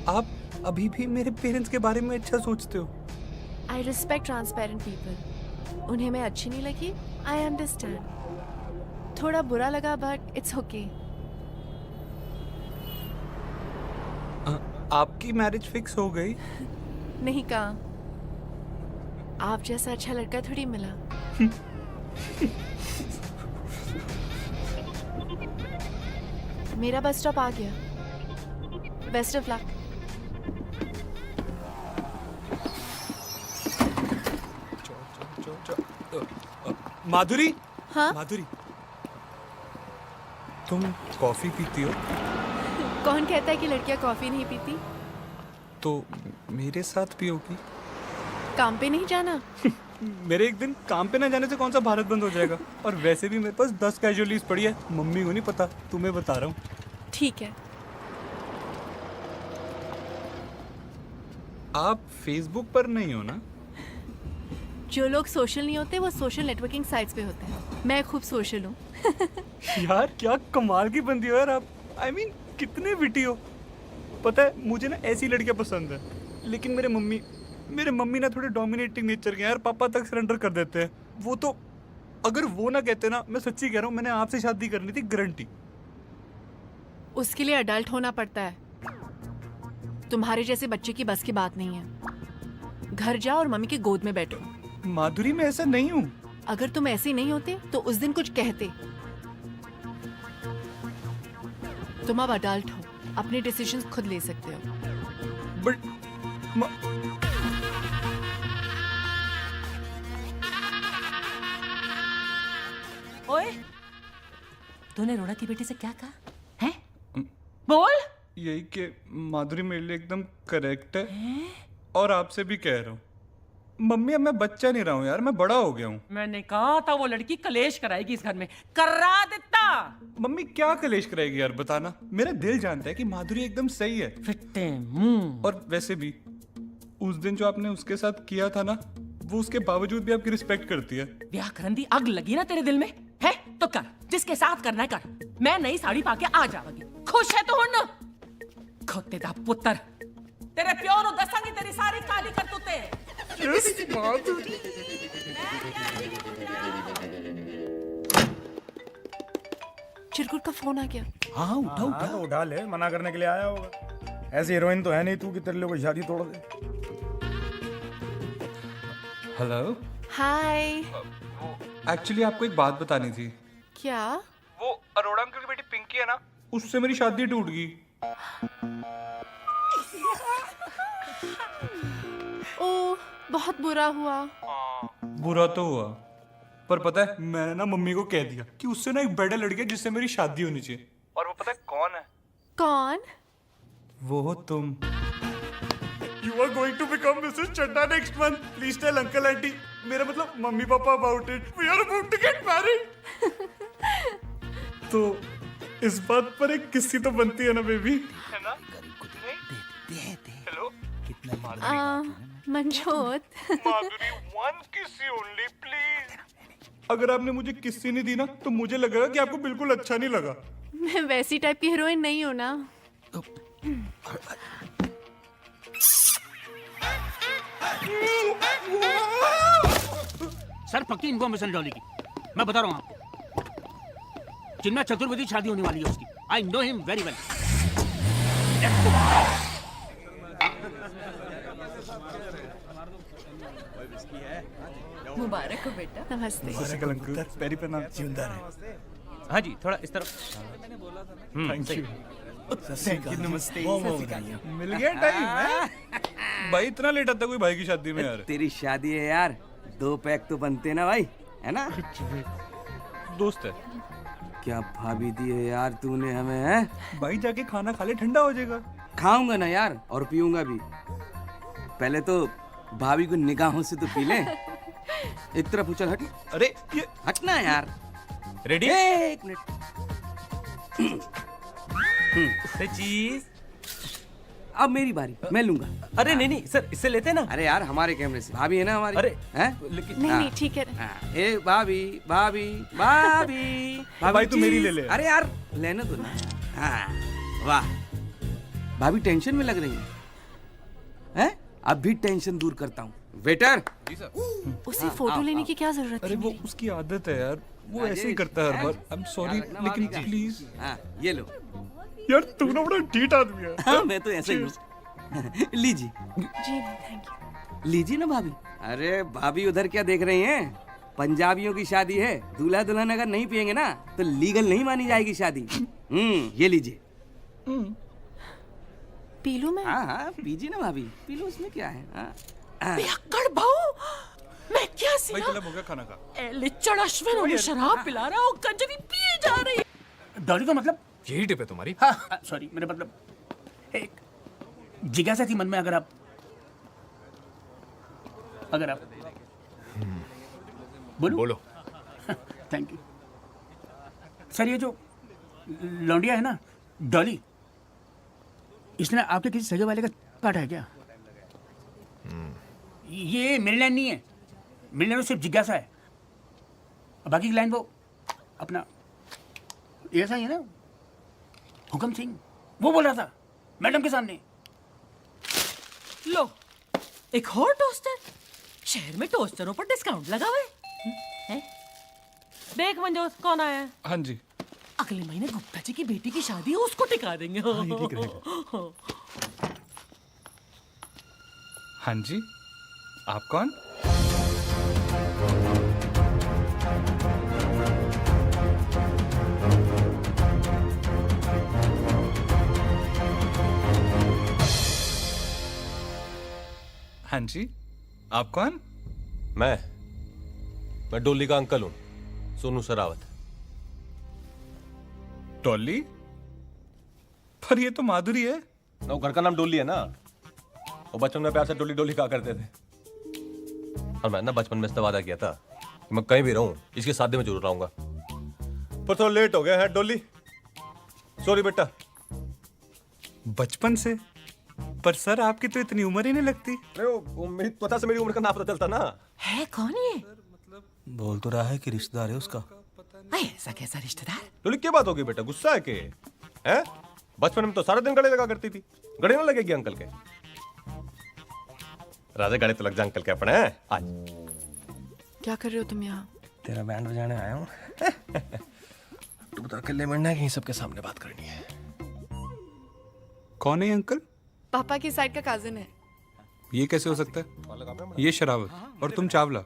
आप अभी भी मेरे पेरेंट्स के बारे में अच्छा सोचते हो। I respect transparent people. उन्हें मैं अच्छी नहीं लगी, आई अंडरस्टैंड। थोड़ा बुरा लगा बट इट्स ओके। आपकी मैरिज फिक्स हो गई? नहीं कहा, आप जैसा अच्छा लड़का थोड़ी मिला। मेरा बस स्टॉप आ गया। Best of luck. माधुरी। हाँ? माधुरी, तुम कॉफी पीती हो? कौन कहता है कि लड़कियां कॉफी नहीं पीती? तो मेरे साथ पियोगी? काम पे नहीं जाना? मेरे एक दिन काम पे ना जाने से कौन सा भारत बंद हो जाएगा। और वैसे भी मेरे पास 10 कैजुअल लीव पड़ी है, मम्मी को नहीं पता, तुम्हें बता रहा हूँ। ठीक है। आप फेसबुक पर नहीं हो ना? जो लोग सोशल नहीं होते वो सोशल नेटवर्किंग साइट्स पे होते हैं। मैं खूब सोशल हूँ। यार क्या कमाल की बंदी हो यार आप। I mean, कितने विटी हो। पता है मुझे ना ऐसी लड़कियां पसंद है, लेकिन मेरे मम्मी ना थोड़े डोमिनेटिंग नेचर के हैं यार, पापा तक सरेंडर कर देते हैं। वो तो अगर वो ना कहते ना, मैं सच्ची कह रहा हूँ, मैंने आपसे शादी करनी थी गारंटी। उसके लिए अडल्ट होना पड़ता है। तुम्हारे जैसे बच्चे की बस की बात नहीं है। घर जाओ और मम्मी की गोद में बैठो। माधुरी मैं ऐसा नहीं हूँ। अगर तुम ऐसे नहीं होते तो उस दिन कुछ कहते। तुम अब अडल्ट हो, अपने डिसीजंस खुद ले सकते हो। बट ओए, तूने रोड़ा की बेटी से क्या कहा है? बोल। यही कि माधुरी मेरे लिए एकदम करेक्ट है, और आपसे भी कह रहा हूँ। मम्मी अब मैं बच्चा नहीं रहा हूँ यार, मैं बड़ा हो गया हूँ। मैंने कहा था वो लड़की कलेश कराएगी इस घर में, करा देता। मम्मी क्या कलेश कराएगी यार, बताना। मेरा दिल जानता है कि माधुरी एकदम सही है। फिट्टे मुंह। और वैसे भी उस दिन जो आपने उसके साथ किया था ना, वो उसके बावजूद भी आपकी रिस्पेक्ट करती है। ब्याह करंदी आग लगी ना तेरे दिल में है तो कर, जिसके साथ करना है कर। मैं नई साड़ी पाके आ जाऊंगी। खुश है तो हुन खोते दा पुत्र, तेरे प्यो नु दसांगी तेरी सारी काली करतूते। चिरकुट का फोन आ गया। हाँ उठा तो उठा ले, मना करने के लिए आया होगा। ऐसी हीरोइन तो है नहीं तू कि तेरे लिए कोई शादी तोड़ दे। हेलो। हाय। एक्चुअली आपको एक बात बतानी थी। क्या? वो अरोड़ा अंकल की बेटी पिंकी है ना, उससे मेरी शादी टूट गई। ओह, बहुत बुरा हुआ। बुरा तो हुआ, पर पता है मैंने ना मम्मी को कह दिया कि उससे ना एक बेटर लड़की है जिससे मेरी शादी होनी चाहिए। और वो पता है कौन है? कौन? वो हो तुम। You are going to become Mrs. Chadda next month. Please tell uncle auntie. मेरा मतलब mummy papa about it. We are about to get married. तो इस बात पर एक किस्सी तो बनती है ना बेबी, है ना? Hello. Manjot. Madhuri, one किस्सी only, please. अगर आपने मुझे किस्सी नहीं दी ना, तो मुझे लगेगा कि आपको बिल्कुल अच्छा नहीं लगा। मैं वैसी टाइप की हीरोइन नहीं हूँ ना। सर पक्की इन्फॉर्मेशन डॉली की, मैं बता रहा हूँ आपको। चिन्मय चतुर्वेदी शादी होने वाली है उसकी। I know him very well. मुबारक हो बेटा। नमस्ते। पैरी पे नाम जिंदा रहे। हाँ जी, थोड़ा इस तरफ। Thank you. नमस्ते। मिल गया टाइम। भाई इतना लेट आता कोई भाई की शादी में यार? तेरी शादी है यार, 2 पैक तो बनते ना भाई, है ना? दोस्त है। क्या भाभी दी है यार तूने हमें, है? भाई जाके खाना खा ले, ठंडा हो जाएगा। खाऊंगा ना यार, और पीऊंगा भी। पहले तो भाभी को निगाहों से तो पी ले। एक तरफ उछल, हट। अरे ये हटना यार। रेडी? एक मिनट। चीज। अब मेरी बारी, मैं लूंगा। अरे नहीं नहीं सर, इससे लेते ना। अरे यार हमारे कैमरे से, भाभी है ना हमारी। अरे हैं? लेकिन नहीं नहीं ठीक है। ए भाभी भाभी भाभी भाई तू मेरी ले ले। अरे यार लेने दो ना। हाँ, वाह भाभी टेंशन में लग रही है? अब भी टेंशन दूर करता हूँ। वेटर। उसे फोटो लेने की क्या जरूरत अरे थी? वो उसकी आदत है यार, वो ऐसे ही करता है हर बार। आई एम सॉरी, लेकिन प्लीज। ये लो। यार तू ना बड़ा ढीठ आदमी है। हाँ, मैं तो ऐसे ही हूँ। लीजिए। जी थैंक यू। लीजिए ना भाभी। अरे भाभी उधर क्या देख रही हैं? पंजाबियों की शादी है, दूल्हा दुल्हन अगर नहीं पियेंगे ना तो लीगल नहीं मानी जाएगी शादी। ये लीजिए। पी लूं मैं? हाँ पीजिए ना भाभी, पी लो, उसमें क्या है। पियक्कड़ बहू, मैं क्या भाई सिया? चला होगा खाना का। ए लिच्चड़ अश्विन उन्हें शराब पिला रहा और कंजरी पिए जा रही है। डॉली तो मतलब यही टिप है तुम्हारी? हाँ सॉरी, मेरा मतलब एक जिज्ञासा थी मन में। अगर आप बोलो। Thank you sir. ये जो लौंडिया है ना, डॉली, इसने आपके किसी सगे वाले का काटा है क्या? ये मेरी लाइन नहीं है, मेरी लाइन सिर्फ जिज्ञासा है। बाकी की लाइन वो अपना ऐसा ही है ना, हुक्म सिंह, वो बोल रहा था मैडम के सामने। लो, एक और टोस्टर। शहर में टोस्टरों पर डिस्काउंट लगा हुआ है। देख मंजोत, कौन आया है? हाँ जी। अगले महीने गुप्ता जी की बेटी की शादी है, उसको टिका देंगे। ये ठीक रहेगा। हाँ जी, आप कौन? हाँ जी, आप कौन? मैं डोली का अंकल हूं, सोनू सरावत। डॉली? पर ये तो माधुरी है। ना, वो घर का नाम डोली है ना। वो बचपन में प्यार से डोली डोली कहा करते थे। और मैं ना बचपन में इससे वादा किया था कि मैं कहीं भी रहूं, इसकी शादी में जरूर रहूंगा। पर थोड़ा लेट हो गया है डोली, सॉरी बेटा। बचपन से? पर सर आपकी तो इतनी उम्र ही नहीं लगती। अरे वो मेरी त्वचा से मेरी उम्र का ना पता चलता ना। है कौन ये? बोल तो रहा है कि रिश्तेदार है उसका। ऐसा कैसा रिश्तेदार? डोली क्या बात होगी बेटा, गुस्सा है के? हैं? बचपन में तो सारा दिन गले लगा करती थी, गले ना लगेगी अंकल के? राजा गले तो लग जा अंकल के अपने। आज क्या कर रहे हो तुम यहाँ? तेरा बैंड बजाने आया हूँ। तू बता, अकेले मिलना है कि सबके सामने बात करनी है? कौन है अंकल? पापा की साइड का काजिन है। ये कैसे हो सकता है? ये शरावत और तुम चावला।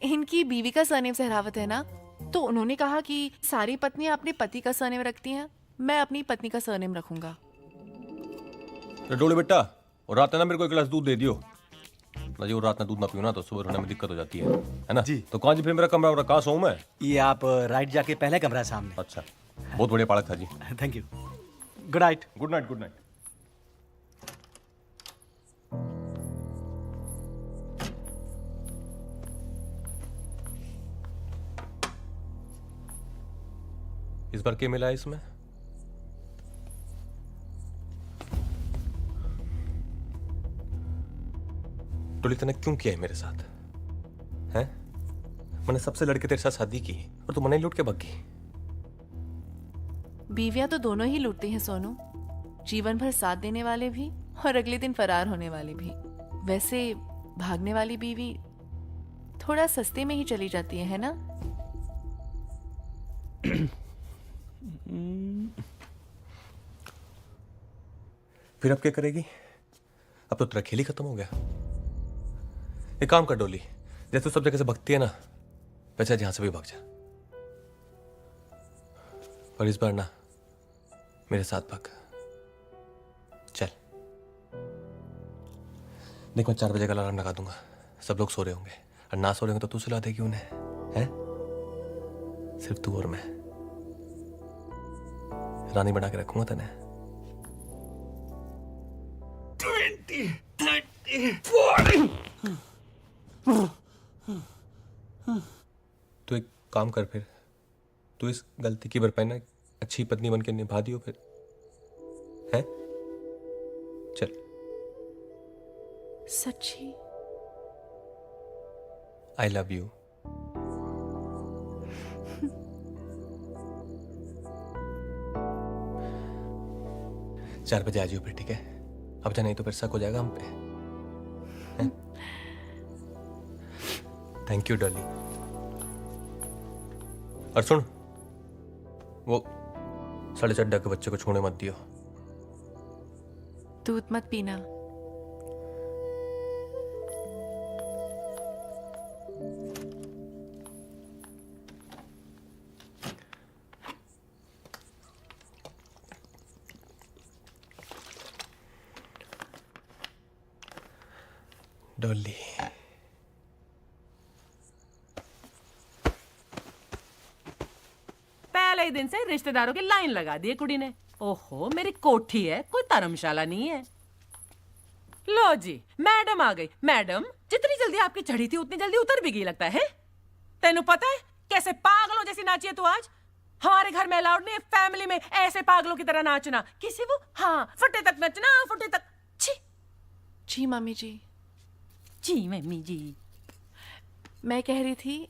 इनकी बीवी का सरनेम सहरावत है ना, तो उन्होंने कहा कि सारी पत्नियां अपने पति का सरनेम रखती हैं, मैं अपनी पत्नी का सरनेम रखूंगा। तो डोले बेटा, और रात में ना मेरे को एक गिलास दूध दे दियो ना जी। वो रात में दूध ना पियो ना तो सुबह उठने में दिक्कत हो जाती है ना जी। तो कहाँ जी फिर मेरा कमरा और कहाँ सोऊं मैं? ये आप राइट जाके पहले कमरा है सामने। अच्छा, बहुत बढ़िया पालक था जी। Thank you. Good night. Good night. Good night. इस बार क्या मिला है इसमें? टोली तूने क्यों किया है मेरे साथ? हैं? मैंने सबसे लड़के तेरे साथ शादी की और तू मने लूट के भाग गई। बीवियां तो दोनों ही लूटती हैं सोनू, जीवन भर साथ देने वाले भी और अगले दिन फरार होने वाले भी। वैसे भागने वाली बीवी थोड़ा सस्ते में ही चली जाती है ना? फिर अब क्या करेगी? अब तो तेरा खेल ही खत्म हो गया। एक काम कर डोली, जैसे तू सब जगह से भगती है ना, वैसे यहां से भी भाग जा। पर इस बार ना मेरे साथ भाग। चल देख, मैं 4 बजे का अलार्म लगा दूंगा। सब लोग सो रहे होंगे, और ना सो रहे होंगे तो तू सुला देगी उन्हें, हैं? सिर्फ तू और मैं रानी बना के रखूंगा तने। 20, 30, 40। तू एक काम कर, फिर तू इस गलती की भरपाई ना अच्छी पत्नी बन के निभा दियो फिर, हैं? चल। सच्ची? I love you. चार बजे आ जाइयो फिर, ठीक है? अब जा, नहीं तो फिर शक हो जाएगा हम पे। Thank you Dolly. और सुन, वो 4:30 के बच्चे को छोड़ने मत दियो। दूध मत पीना। डॉली, पहले ही दिन से रिश्तेदारों की लाइन लगा दी है कुड़ी ने। ओहो, मेरी कोठी है, कोई धर्मशाला नहीं है। लो जी, मैडम आ गई। मैडम, जितनी जल्दी आपकी चढ़ी थी उतनी जल्दी उतर भी गई लगता है। तेनू पता है कैसे पागलों जैसी नाची है तू आज? हमारे घर में अलाउड नहीं है फैमिली में ऐसे पागलों की तरह नाचना। किसी वो हाँ फटे तक नचना, फटे तक। छी। जी मम्मी जी। जी मम्मी जी। मैं कह रही थी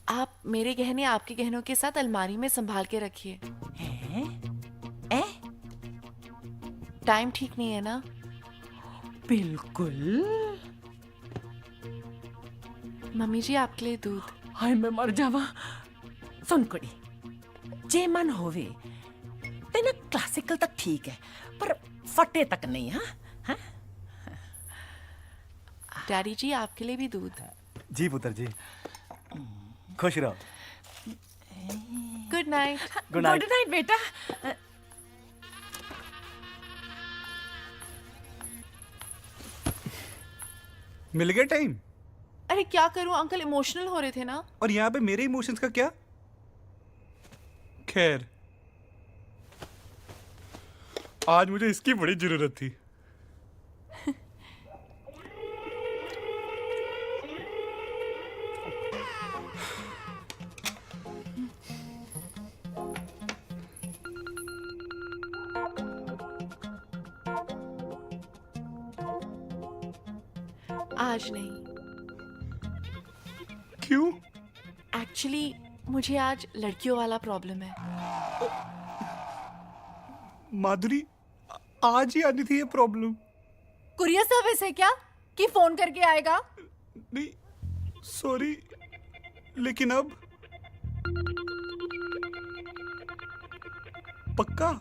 आप मेरे गहने आपके गहनों के साथ अलमारी में संभाल के रखिए। टाइम ठीक नहीं है ना? बिल्कुल। मम्मी जी आपके लिए दूध। हाय मैं मर जावा। सुन कुड़ी, जे मन होवे तेना क्लासिकल तक ठीक है पर फटे तक नहीं। हाँ डैडी जी आपके लिए भी दूध। जी पुत्र जी, खुश रहो। Good night. Good night. Good night बेटा। मिल गया टाइम। अरे क्या करूं अंकल, इमोशनल हो रहे थे ना। और यहाँ पे मेरे इमोशंस का क्या? खैर, आज मुझे इसकी बड़ी जरूरत थी। आज नहीं। क्यों? एक्चुअली मुझे आज लड़कियों वाला प्रॉब्लम है। माधुरी, आज ही आनी थी ये प्रॉब्लम। कुरियर सर्विस है क्या कि फोन करके आएगा? नहीं सॉरी, लेकिन अब पक्का?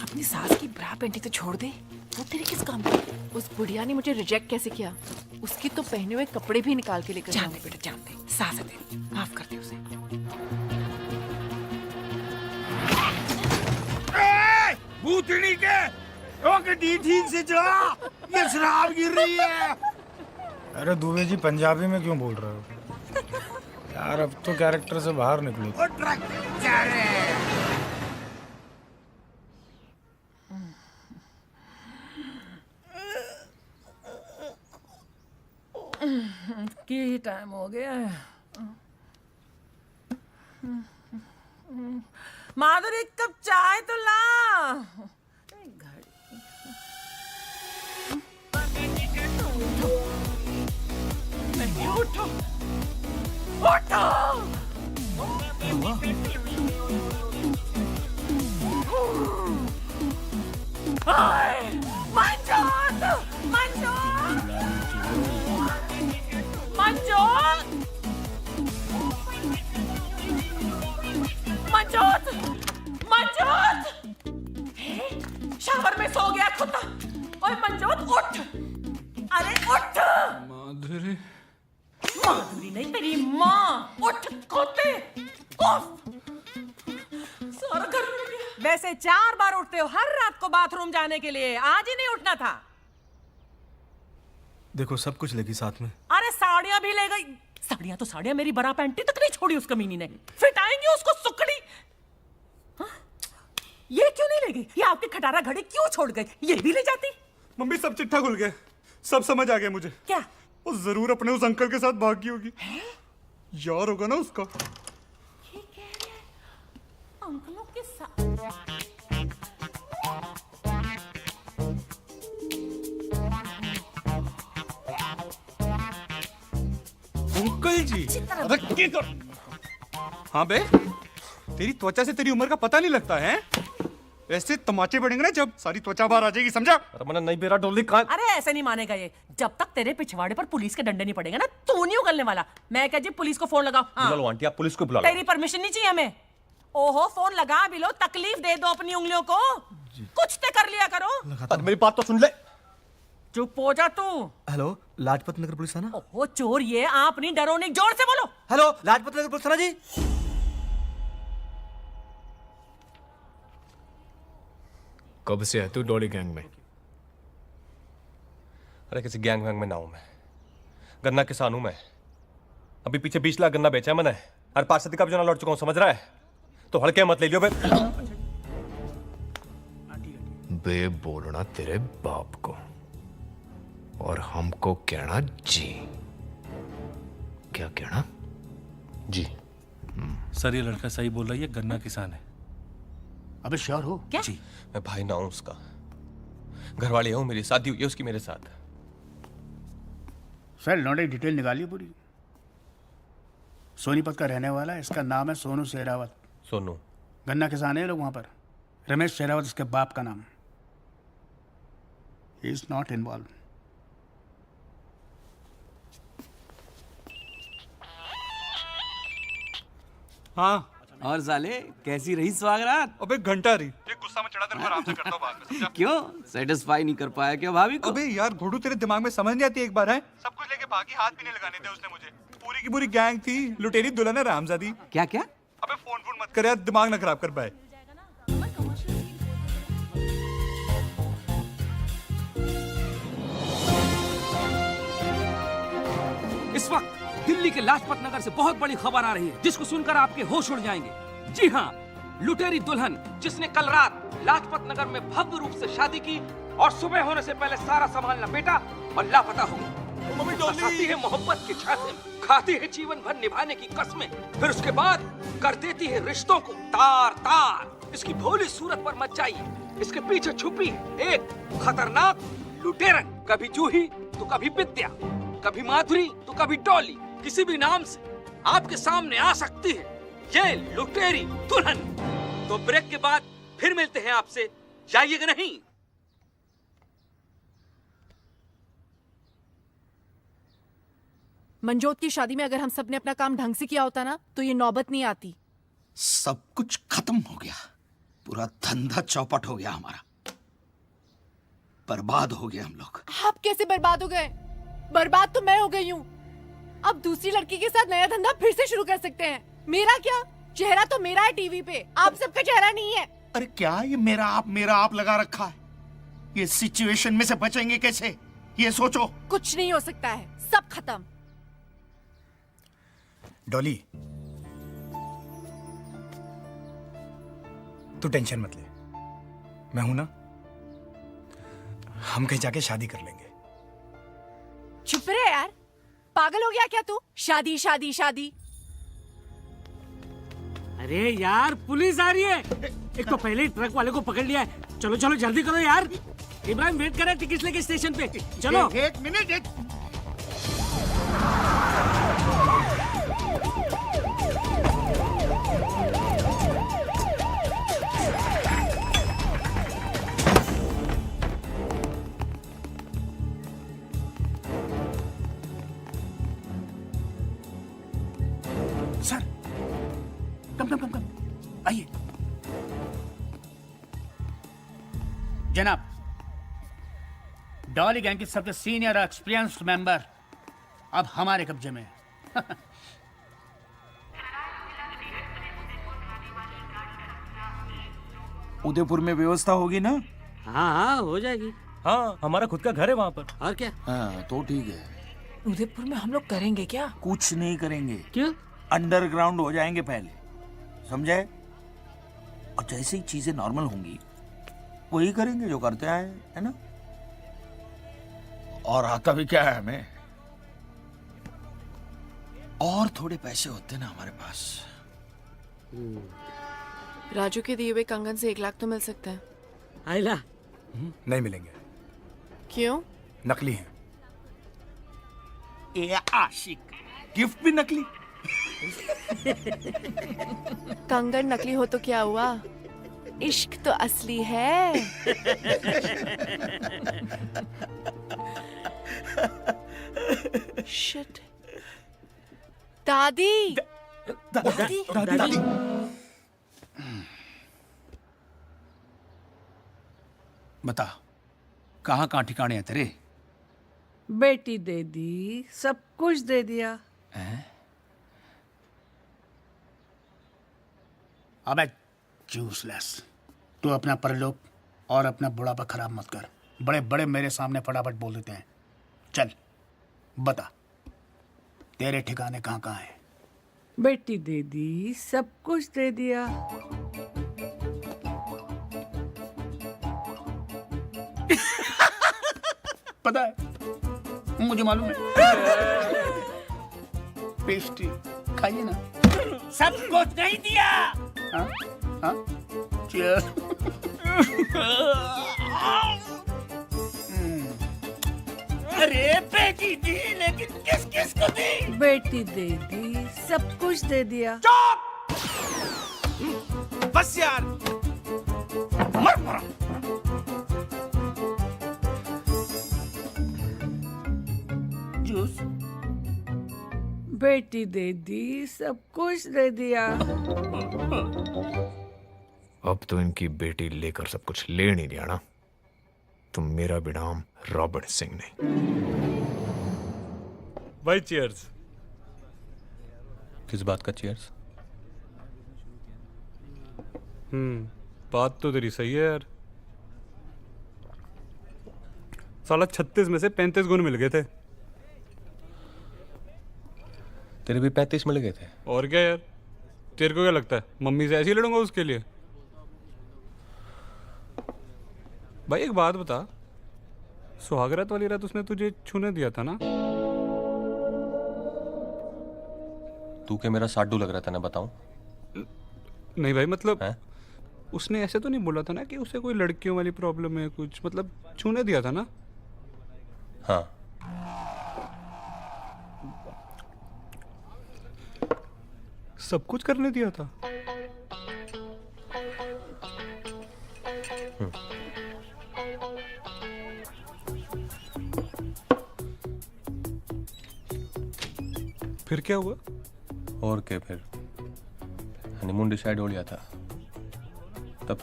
अपनी सास की ब्रा पेंटी तो छोड़ दे, वो तेरे किस काम की? उस बुढ़िया ने मुझे रिजेक्ट कैसे किया? उसकी तो पहने हुए कपड़े भी निकाल के लेकर जान दे बेटा, जान दे। सास है तेरी, माफ कर दे उसे। भूतनी के गड्डी ठीक से चला, ये शराब गिर रही है। अरे दुबे जी पंजाबी में क्यों बोल रहे हो यार? अब तो कैरेक्टर से बाहर निकलो। ट्रक जा रहे हैं। की टाइम हो गया है। माधुरी एक कप चाय तो ला। नहीं उठो, उठो। मंजोत, मंजोत, मंजोत, मंजोत, मंजोत। शावर में सो गया कुत्ता। ओए मंजोत उठ, अरे उठ। माधुरी, माधुरी नहीं तेरी माँ। उठ कुत्ते, उफ। सारा घर में गया। वैसे 4 बार उठते हो हर रात को बाथरूम जाने के लिए, आज ही नहीं उठना था। देखो सब कुछ लेगी साथ में। अरे साड़ियां भी ले गई। साड़ियां तो साड़ियां, मेरी बरा पैंटी तक नहीं छोड़ी उस कमीनी ने। फिट आएंगी उसको सुकड़ी। हाँ? ये क्यों नहीं ले गई? ये आपकी खटारा घड़ी क्यों छोड़ गई? ये भी ले जाती। मम्मी सब चिट्ठा खुल गया, सब समझ आ गया मुझे। क्या? वो जरूर अपने उस अंकल के साथ भागी होगी। यार होगा ना उसका। ये कह रहे हैं अंकलों के साथ। अंकल जी, हाँ बे, तेरी त्वचा से तेरी उम्र का पता नहीं लगता है। ऐसे तमाचे पड़ेंगे ना जब सारी त्वचा बाहर आ जाएगी, समझा? मैंने नहीं बेरा डोली कहाँ? अरे ऐसे नहीं मानेगा ये। जब तक तेरे पिछवाड़े पर पुलिस के डंडे नहीं पड़ेगा ना, तू नहीं उगलने वाला। मैं क्या जी पुलिस को फोन लगाओ? बुला लो आंटी, आप पुलिस को बुला लो। तेरी परमिशन नहीं चाहिए हमें। ओहो फोन लगा भी लो, तकलीफ दे दो अपनी उंगलियों को। कुछ तो कर लिया करो। अरे मेरी बात तो सुन ले। चुप हो जा तू। हेलो, लाजपत नगर पुलिस थाना। ओहो चोर, ये आप नहीं, डरो नहीं, जोर से बोलो। हेलो, लाजपत नगर पुलिस थाना जी। कब से है तू डॉली गैंग में? अरे किसी गैंग वैंग में ना हूं मैं, गन्ना किसान हूं मैं। अभी पीछे 20 लाख गन्ना बेचा है मैंने, और 5 का भी जो लौट चुका हूं, समझ रहा है? तो हल्के मत ले लियो बे। बे बोलना तेरे बाप को, और हमको कहना जी। क्या कहना? जी। सर ये लड़का सही बोल रहा है, ये गन्ना किसान है। अबे श्योर हो? क्या? जी, मैं भाई ना हूं उसका, घरवाली हूं, मेरी शादी हुई है उसकी मेरे साथ। सर लौंडे डिटेल निकालिए पूरी। सोनीपत का रहने वाला है, इसका नाम है सोनू शेरावत। सोनू? गन्ना किसान है लोग वहां पर। रमेश शेरावत इसके बाप का नाम। He is not involve. हाँ। और साले कैसी रही सुहागरात? अबे घंटा रही। ये गुस्सा में चढ़ा तेरे को आराम से करता हूँ बाद में, समझा? क्यों सेटिस्फाई नहीं कर पाया क्या भाभी को? अबे यार घोड़ू, तेरे दिमाग में समझ नहीं आती एक बार है? सब कुछ लेके भागी, हाथ भी नहीं लगाने थे उसने मुझे। पूरी की पूरी गैंग थी, लुटेरी दुल्हन है रामजादी। क्या क्या? अबे फोन मत कर यार, दिमाग ना खराब कर पाए। इस वक्त दिल्ली के लाजपत नगर से बहुत बड़ी खबर आ रही है, जिसको सुनकर आपके होश उड़ जाएंगे। जी हाँ, लुटेरी दुल्हन जिसने कल रात लाजपत नगर में भव्य रूप से शादी की और सुबह होने से पहले सारा सामान लपेटा और लापता हो गई। फंसाती है मोहब्बत के छाते में, खाती है जीवन भर निभाने की कसमें, फिर उसके बाद कर देती है रिश्तों को तार तार। इसकी भोली सूरत पर मत जाइए, इसके पीछे छुपी है एक खतरनाक लुटेरन। कभी जूही तो कभी विद्या, कभी माधुरी तो कभी डॉली, किसी भी नाम से आपके सामने आ सकती है ये लुटेरी दुल्हन। तो ब्रेक के बाद फिर मिलते हैं आपसे, जाइएगा नहीं। मंजोत की शादी में अगर हम सब ने अपना काम ढंग से किया होता ना, तो ये नौबत नहीं आती। सब कुछ खत्म हो गया, पूरा धंधा चौपट हो गया हमारा, बर्बाद हो गया हम लोग। आप कैसे बर्बाद हो गए? बर्बाद तो मैं हो गई हूँ। अब दूसरी लड़की के साथ नया धंधा फिर से शुरू कर सकते हैं। मेरा क्या, चेहरा तो मेरा है टीवी पे, आप सबका चेहरा नहीं है। अरे क्या ये मेरा आप लगा रखा है? ये सिचुएशन में से बचेंगे कैसे, ये सोचो। कुछ नहीं हो सकता है, सब खत्म। डॉली, तू टेंशन मत ले, मैं हूं ना। हम कहीं जाके शादी कर लेंगे। चुप रहे यार, पागल हो गया क्या तू? शादी शादी शादी। अरे यार पुलिस आ रही है। एक तो पहले ही ट्रक वाले को पकड़ लिया है। चलो चलो जल्दी करो यार, इब्राहिम वेट कर रहा है टिकट लेके स्टेशन पे। चलो एक मिनट। सर कम आइए। जनाब, डॉली गैंग की सबसे सीनियर और एक्सपीरियंस्ड मेंबर अब हमारे कब्जे में है। उदयपुर में व्यवस्था होगी ना? हाँ हाँ हो जाएगी। हाँ हमारा खुद का घर है वहाँ पर। और क्या? हाँ तो ठीक है। उदयपुर में हम लोग करेंगे क्या? कुछ नहीं करेंगे। क्यों? अंडरग्राउंड हो जाएंगे पहले, समझे? और जैसे ही चीजें नॉर्मल होंगी वही करेंगे जो करते आए, है ना? और आता भी क्या है हमें, और थोड़े पैसे होते ना हमारे पास। राजू के दिए हुए कंगन से 1 लाख तो मिल सकता है। आइला नहीं मिलेंगे। क्यों? नकली हैं। ए आशिक, गिफ्ट भी नकली। कंगन नकली हो तो क्या हुआ, इश्क तो असली है। शिट। दादी दादी दादी बता, कहाँ कहाँ ठिकाने हैं तेरे? बेटी दे दी, सब कुछ दे दिया। अबे यूजलेस, तू अपना परलोक और अपना बुढ़ापा खराब मत कर। बड़े बड़े मेरे सामने फटाफट बोल देते हैं। चल बता, तेरे ठिकाने कहाँ कहाँ हैं? बेटी दे दी, सब कुछ दे दिया। पता है, मुझे मालूम है। पेस्ट्री खाइए ना। सब कुछ नहीं दिया। हाँ हाँ, Cheers. अरे बेटी दी, लेकिन किस किस को दी? बेटी दे दी, सब कुछ दे दिया। बस यार, मर मरा। जूस। बेटी दे दी, सब कुछ दे दिया। अब तो इनकी बेटी लेकर सब कुछ ले नहीं दिया ना, तो मेरा भी नाम रॉबर्ट सिंह नहीं। भाई चीयर्स। किस बात का चीयर्स? बात तो तेरी सही है यार। साला 36 में से 35 गुण मिल गए थे। तेरे भी 35 मिल गए थे। और क्या यार, तेरे को क्या लगता है मम्मी से ऐसे ही लड़ूंगा उसके लिए? भाई एक बात बता, सुहागरात वाली रात उसने तुझे छूने दिया था ना? तू क्या मेरा साडू लग रहा था ना, बताऊं? नहीं भाई, मतलब उसने ऐसे तो नहीं बोला था ना कि उसे कोई लड़कियों वाली प्रॉब्लम है कुछ, मतलब छूने दिया था ना? हाँ। सब कुछ करने दिया था? फिर क्या हुआ? और क्या, फिर हनीमून डिसाइड हो लिया था। तब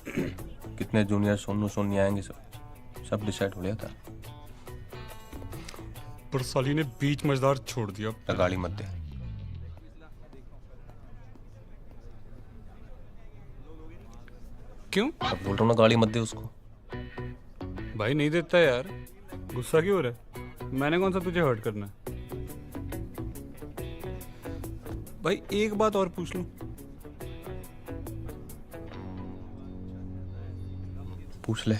कितने जूनियर सोनू सोनी आएंगे, सब डिसाइड हो लिया था। पर साली ने बीच मझदार छोड़ दिया। गाली मत दे। क्यों? अब बोल रहा हूँ ना, गाली मत दे उसको। भाई नहीं देता यार, गुस्सा क्यों हो रहा है? मैंने कौन सा तुझे हर्ट करना है? भाई एक बात और पूछ लूं? पूछ ले,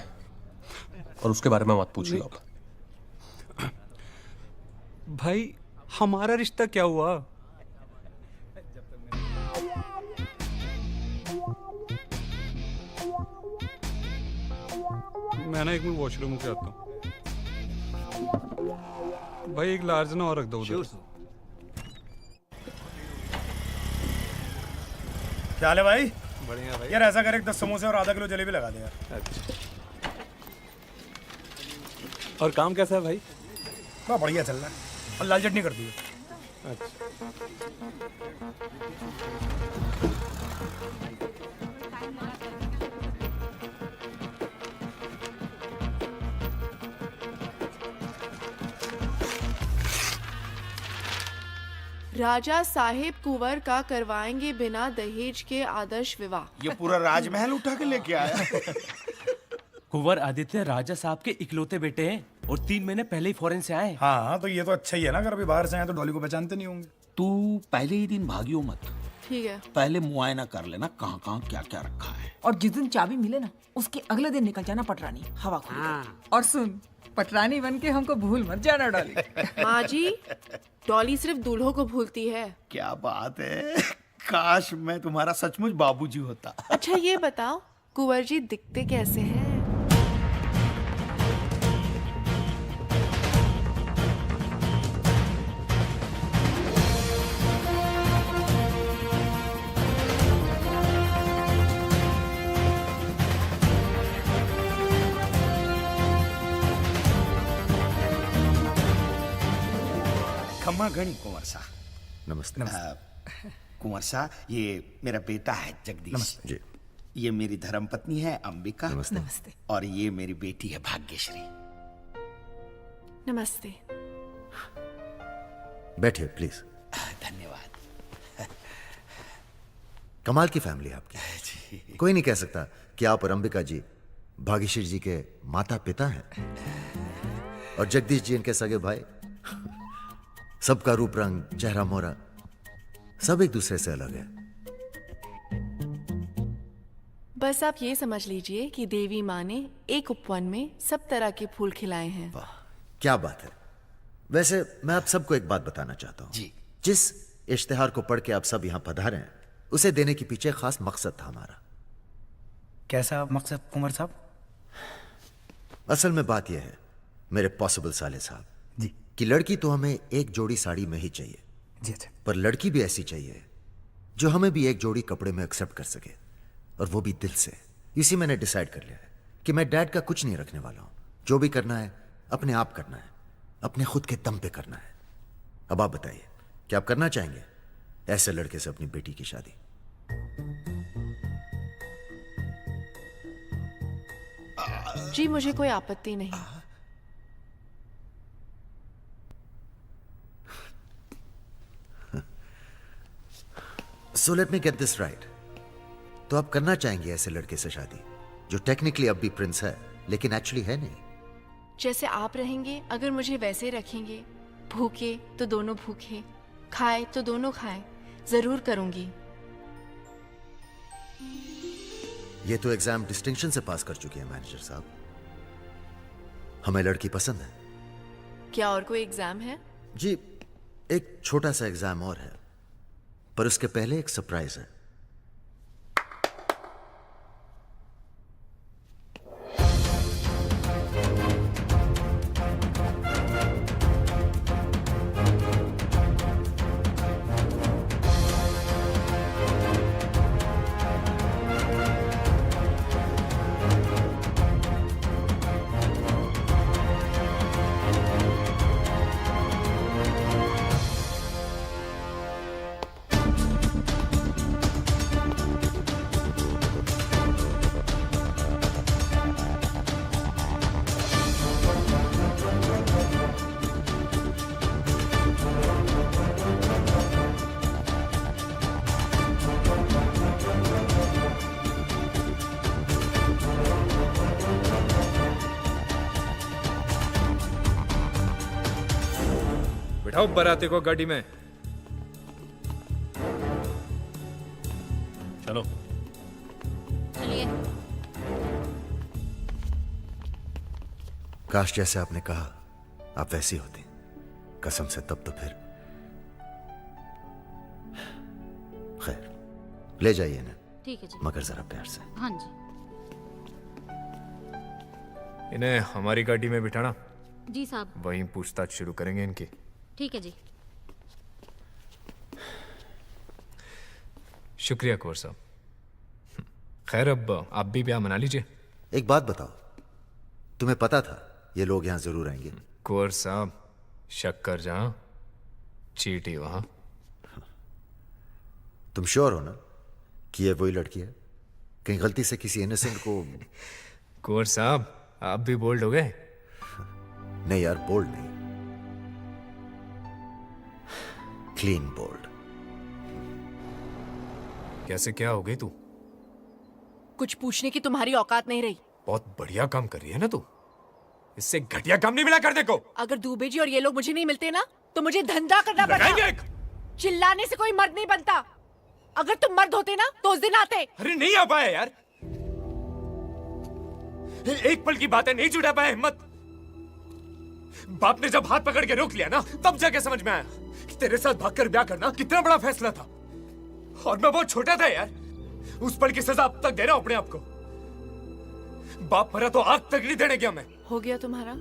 और उसके बारे में मत पूछ लो। भाई हमारा रिश्ता क्या हुआ? मैं ना एक मिनट वॉशरूम के आता हूँ। भाई एक लार्ज ना और रख दो उधर। क्या हाल है भाई? बढ़िया भाई। यार ऐसा कर, 10 समोसे और आधा किलो जलेबी लगा दे यार। अच्छा। और काम कैसा है भाई? बड़ा बढ़िया चल रहा है, और लाल चटनी कर दी है। अच्छा। राजा साहेब कुंवर का करवाएंगे बिना दहेज के आदर्श विवाह। ये पूरा राजमहल उठा के लेके आया। कुंवर आदित्य राजा साहब के इकलौते बेटे हैं और 3 महीने पहले ही फॉरेन से आए। हाँ, तो ये तो अच्छा ही है ना, अगर अभी बाहर से आए तो डॉली को पहचानते नहीं होंगे। तू पहले ही दिन भागियो मत, ठीक है। पहले मुआयना कर लेना कहाँ कहाँ क्या क्या रखा है। और जिस दिन चाबी मिले ना, उसके अगले दिन निकल जाना पटरानी हवा खुल गई। और सुन, पटरानी बन के हमको भूल मत जाना डॉली। माँ जी, डॉली सिर्फ दूल्हों को भूलती है। क्या बात है, काश मैं तुम्हारा सचमुच बाबूजी होता। अच्छा ये बताओ, कुंवर जी दिखते कैसे हैं? खम्मा गणी कुंवर सा। नमस्ते। कुंवर सा, ये मेरा बेटा है जगदीश जी। ये मेरी धर्मपत्नी है अंबिका। नमस्ते। नमस्ते। और ये मेरी बेटी है भाग्यश्री। नमस्ते। बैठिए प्लीज। धन्यवाद। कमाल की फैमिली है आपकी। कोई नहीं कह सकता कि आप और अंबिका जी भाग्यश्री जी के माता पिता हैं, और जगदीश जी इनके सगे भाई। सबका रूप रंग, चेहरा मोहरा सब एक दूसरे से अलग है। बस आप ये समझ लीजिए कि देवी माँ ने एक उपवन में सब तरह के फूल खिलाए हैं। क्या बात है। वैसे मैं आप सबको एक बात बताना चाहता हूँ जी। जिस इश्तिहार को पढ़ के आप सब यहाँ पधारे हैं, उसे देने के पीछे खास मकसद था हमारा। कैसा मकसद कुंवर साहब? असल में बात यह है मेरे पॉसिबल साले साहब जी, कि लड़की तो हमें एक जोड़ी साड़ी में ही चाहिए जी। अच्छा। पर लड़की भी ऐसी चाहिए जो हमें भी एक जोड़ी कपड़े में एक्सेप्ट कर सके, और वो भी दिल से। इसी मैंने डिसाइड कर लिया है कि मैं डैड का कुछ नहीं रखने वाला हूं। जो भी करना है अपने आप करना है, अपने खुद के दम पे करना है। अब आप बताइए, क्या आप करना चाहेंगे ऐसे लड़के से अपनी बेटी की शादी? जी मुझे कोई आपत्ति नहीं। So let me get this right. तो आप करना चाहेंगे ऐसे लड़के से शादी जो टेक्निकली अब भी प्रिंस है लेकिन एक्चुअली है नहीं? जैसे आप रहेंगे, अगर मुझे वैसे रखेंगे, भूखे तो दोनों भूखे, खाए तो दोनों खाए, जरूर करूंगी। ये तो एग्जाम डिस्टिंक्शन से पास कर चुकी है मैनेजर साहब। हमें लड़की पसंद है। क्या और कोई एग्जाम है? जी एक छोटा सा एग्जाम और है, पर उसके पहले एक सरप्राइज है। बिठाओ बाराती को गाड़ी में। चलो। चलिए। काश जैसे आपने कहा आप वैसी होती, कसम से। तब तो फिर खैर, ले जाइए ना। ठीक है जी। मगर जरा प्यार से। हाँ जी। इन्हें हमारी गाड़ी में बिठाना। जी साहब। वहीं पूछताछ शुरू करेंगे इनकी। ठीक है जी। शुक्रिया कुंवर साहब। खैर अब आप भी ब्याह मना लीजिए। एक बात बताओ, तुम्हें पता था ये लोग यहां जरूर आएंगे? कुंवर साहब, शक्कर जहां चीटी वहां। तुम श्योर हो ना कि ये वही लड़की है? कहीं गलती से किसी इनोसेंट को? कुंवर साहब आप भी बोल्ड हो गए। नहीं यार, बोल्ड नहीं, क्लीन बोल्ड। कैसे क्या हो गई तू? कुछ पूछने की तुम्हारी औकात नहीं रही। बहुत बढ़िया काम कर रही है ना तू। इससे घटिया काम नहीं मिला करने को। अगर दूबे जी और ये लोग मुझे नहीं मिलते ना तो मुझे धंधा करना पड़ता। चिल्लाने से कोई मर्द नहीं बनता। अगर तुम मर्द होते ना तो उस दिन आते। अरे नहीं आ पाया यार, एक पल की बात है, नहीं जुटा पाया हिम्मत। बाप ने जब हाथ पकड़ के रोक लिया ना, तब जाके समझ में आया कि तेरे साथ भागकर ब्याह करना कितना बड़ा फैसला था। और मैं बहुत छोटा था यार। उस पल की सजा अब तक दे रहा हूं अपने आप को। बाप मरा तो आग तक नहीं देने गया मैं। हो गया तुम्हारा?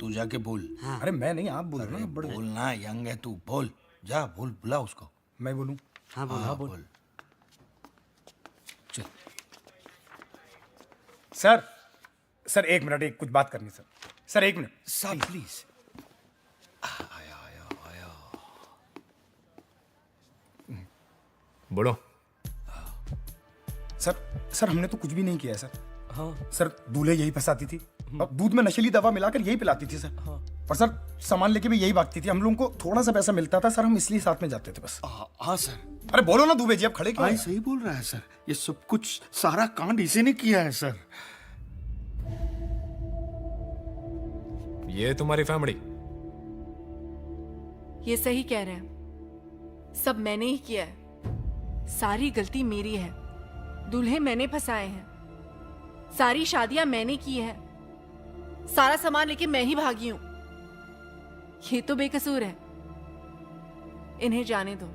तू जाके बोल। हाँ। अरे मैं नहीं, आप बोल रहे हैं। बड़े बोलना, यंग है तू, बोल जा, बोल, बुला उसको। मैं बोलूं? हाँ बोल, हाँ बोल। चल सर, सर एक मिनट, एक कुछ बात करनी सर। सर एक मिनट सर प्लीज। बोलो। सर हमने तो कुछ भी नहीं किया है सर। हाँ सर, दूल्हे यही फंसाती थी और दूध में नशीली दवा मिलाकर यही पिलाती थी सर। हाँ। और सर सामान लेके भी यही भागती थी। हम लोगों को थोड़ा सा पैसा मिलता था सर, हम इसलिए साथ में जाते थे बस। हाँ सर। अरे बोलो ना दुबे जी, आप खड़े क्यों हैं? सही बोल रहा है सर, ये सब कुछ सारा कांड इसी ने किया है सर। ये तुम्हारी फैमिली? ये सही कह रहे हैं, सब मैंने ही किया है, सारी गलती मेरी है। दूल्हे मैंने फंसाए हैं, सारी शादियां मैंने की है, सारा सामान लेके मैं ही भागी हूं। ये तो बेकसूर है, इन्हें जाने दो।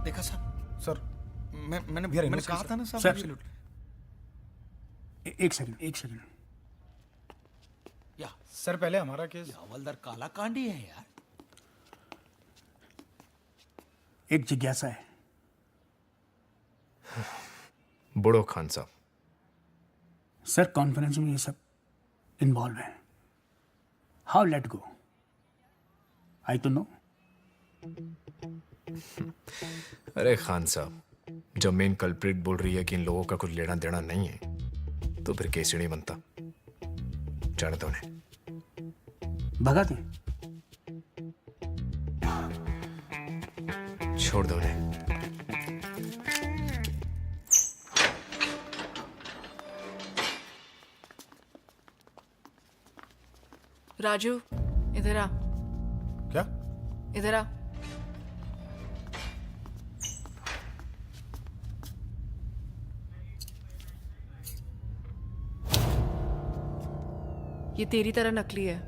देखा सर, मैंने कहा था ना सर। सर एक सेकंड। या सर पहले हमारा केस। हवलदार काला कांडी है यार। एक जिज्ञासा है। बुढ़ो खान साहब। सर कॉन्फ्रेंस में ये सब इन्वॉल्व है, हाउ लेट गो? आई तो नो। अरे खान साहब, जब मेन कल्प्रिट बोल रही है कि इन लोगों का कुछ लेना देना नहीं है, तो फिर केस नहीं बनता। जाने दो उन्हें। भगा दे। छोड़ दो उन्हें। राजू इधर आ। क्या? इधर आ। ये तेरी तरह नकली है।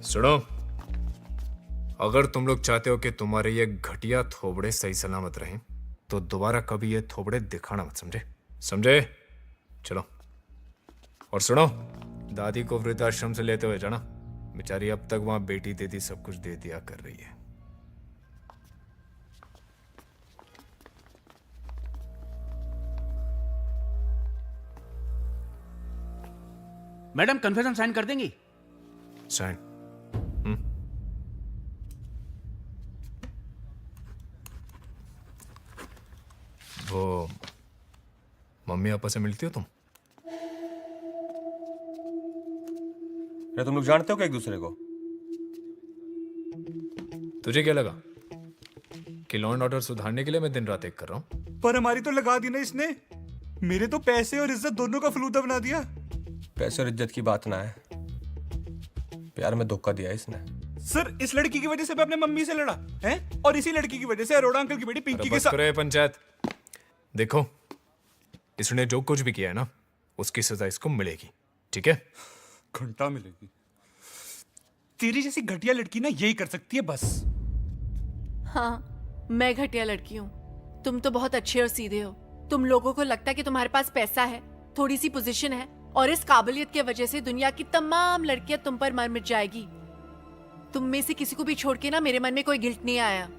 सुनो, अगर तुम लोग चाहते हो कि तुम्हारे ये घटिया थोबड़े सही सलामत रहें, तो दोबारा कभी ये थोबड़े दिखाना मत, समझे? समझे? चलो। और सुनो, दादी को वृद्धाश्रम से लेते हुए जाना, बेचारी अब तक वहां बेटी देती सब कुछ दे दिया कर रही है। मैडम कन्फेशन साइन कर देंगी? साइन? वो मम्मी पापा से मिलती हो तुम? अरे तुम लोग जानते हो क्या एक दूसरे को? तुझे क्या लगा कि लॉ एंड ऑर्डर सुधारने के लिए मैं दिन रात एक कर रहा हूं? पर हमारी तो लगा दी ना इसने। मेरे तो पैसे और इज्जत दोनों का फलूदा बना दिया। पैसे और इज्जत की बात ना है, प्यार में धोखा दिया इसने। सर इस लड़की की वजह से मैं अपने मम्मी से लड़ा है, और इसी लड़की की वजह से अरोड़ा अंकल की बेटी पिंकी के बस साथ। करो ये पंचायत। देखो, इसने जो कुछ भी किया है ना, उसकी सजा इसको मिलेगी, ठीक है? घंटा मिलेगी। तेरी जैसी घटिया लड़की ना यही कर सकती है बस। हाँ, मैं घटिया लड़की हूँ, तुम तो बहुत अच्छे और सीधे हो। तुम लोगों को लगता है कि तुम्हारे पास पैसा है, थोड़ी सी पोजीशन है, और इस काबिलियत की वजह से दुनिया की तमाम लड़कियां तुम पर मर मिट जाएगी। तुम में से किसी को भी छोड़ के ना मेरे मन में कोई गिल्ट नहीं आया।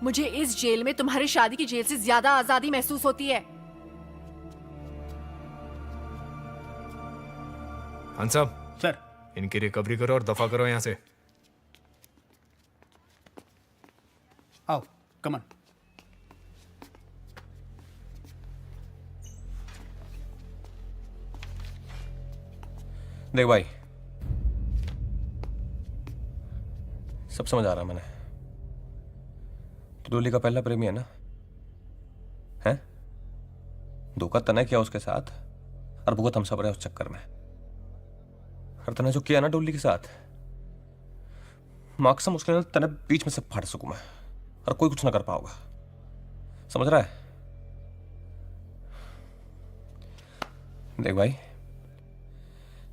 मुझे इस जेल में तुम्हारी शादी की जेल से ज्यादा आजादी महसूस होती है। खान साहब, सर इनकी रिकवरी करो और दफा करो यहां से। आओ, कमन। देख भाई, सब समझ आ रहा मैंने। तो डोली का पहला प्रेमी है ना? है? धोखा तने किया उसके साथ और भुगत हम सब रहे उस चक्कर में। और तने जो किया ना डोली के साथ, माकसम उसके तने बीच में से फाड़ सकूं मैं, और कोई कुछ ना कर पाओगा। समझ रहा है? देख भाई,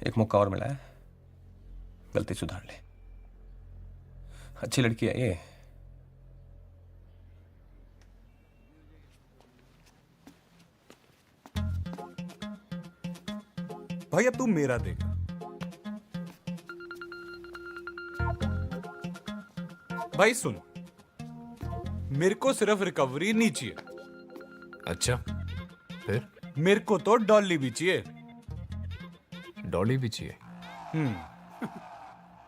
एक मौका और मिला है, गलती सुधार ले। अच्छी लड़की है ये। भाई अब तू मेरा देख। भाई सुन, मेरे को सिर्फ रिकवरी नहीं चाहिए। अच्छा, फिर? मेरे को तो डॉली भी चाहिए। डॉली भी चाहिए?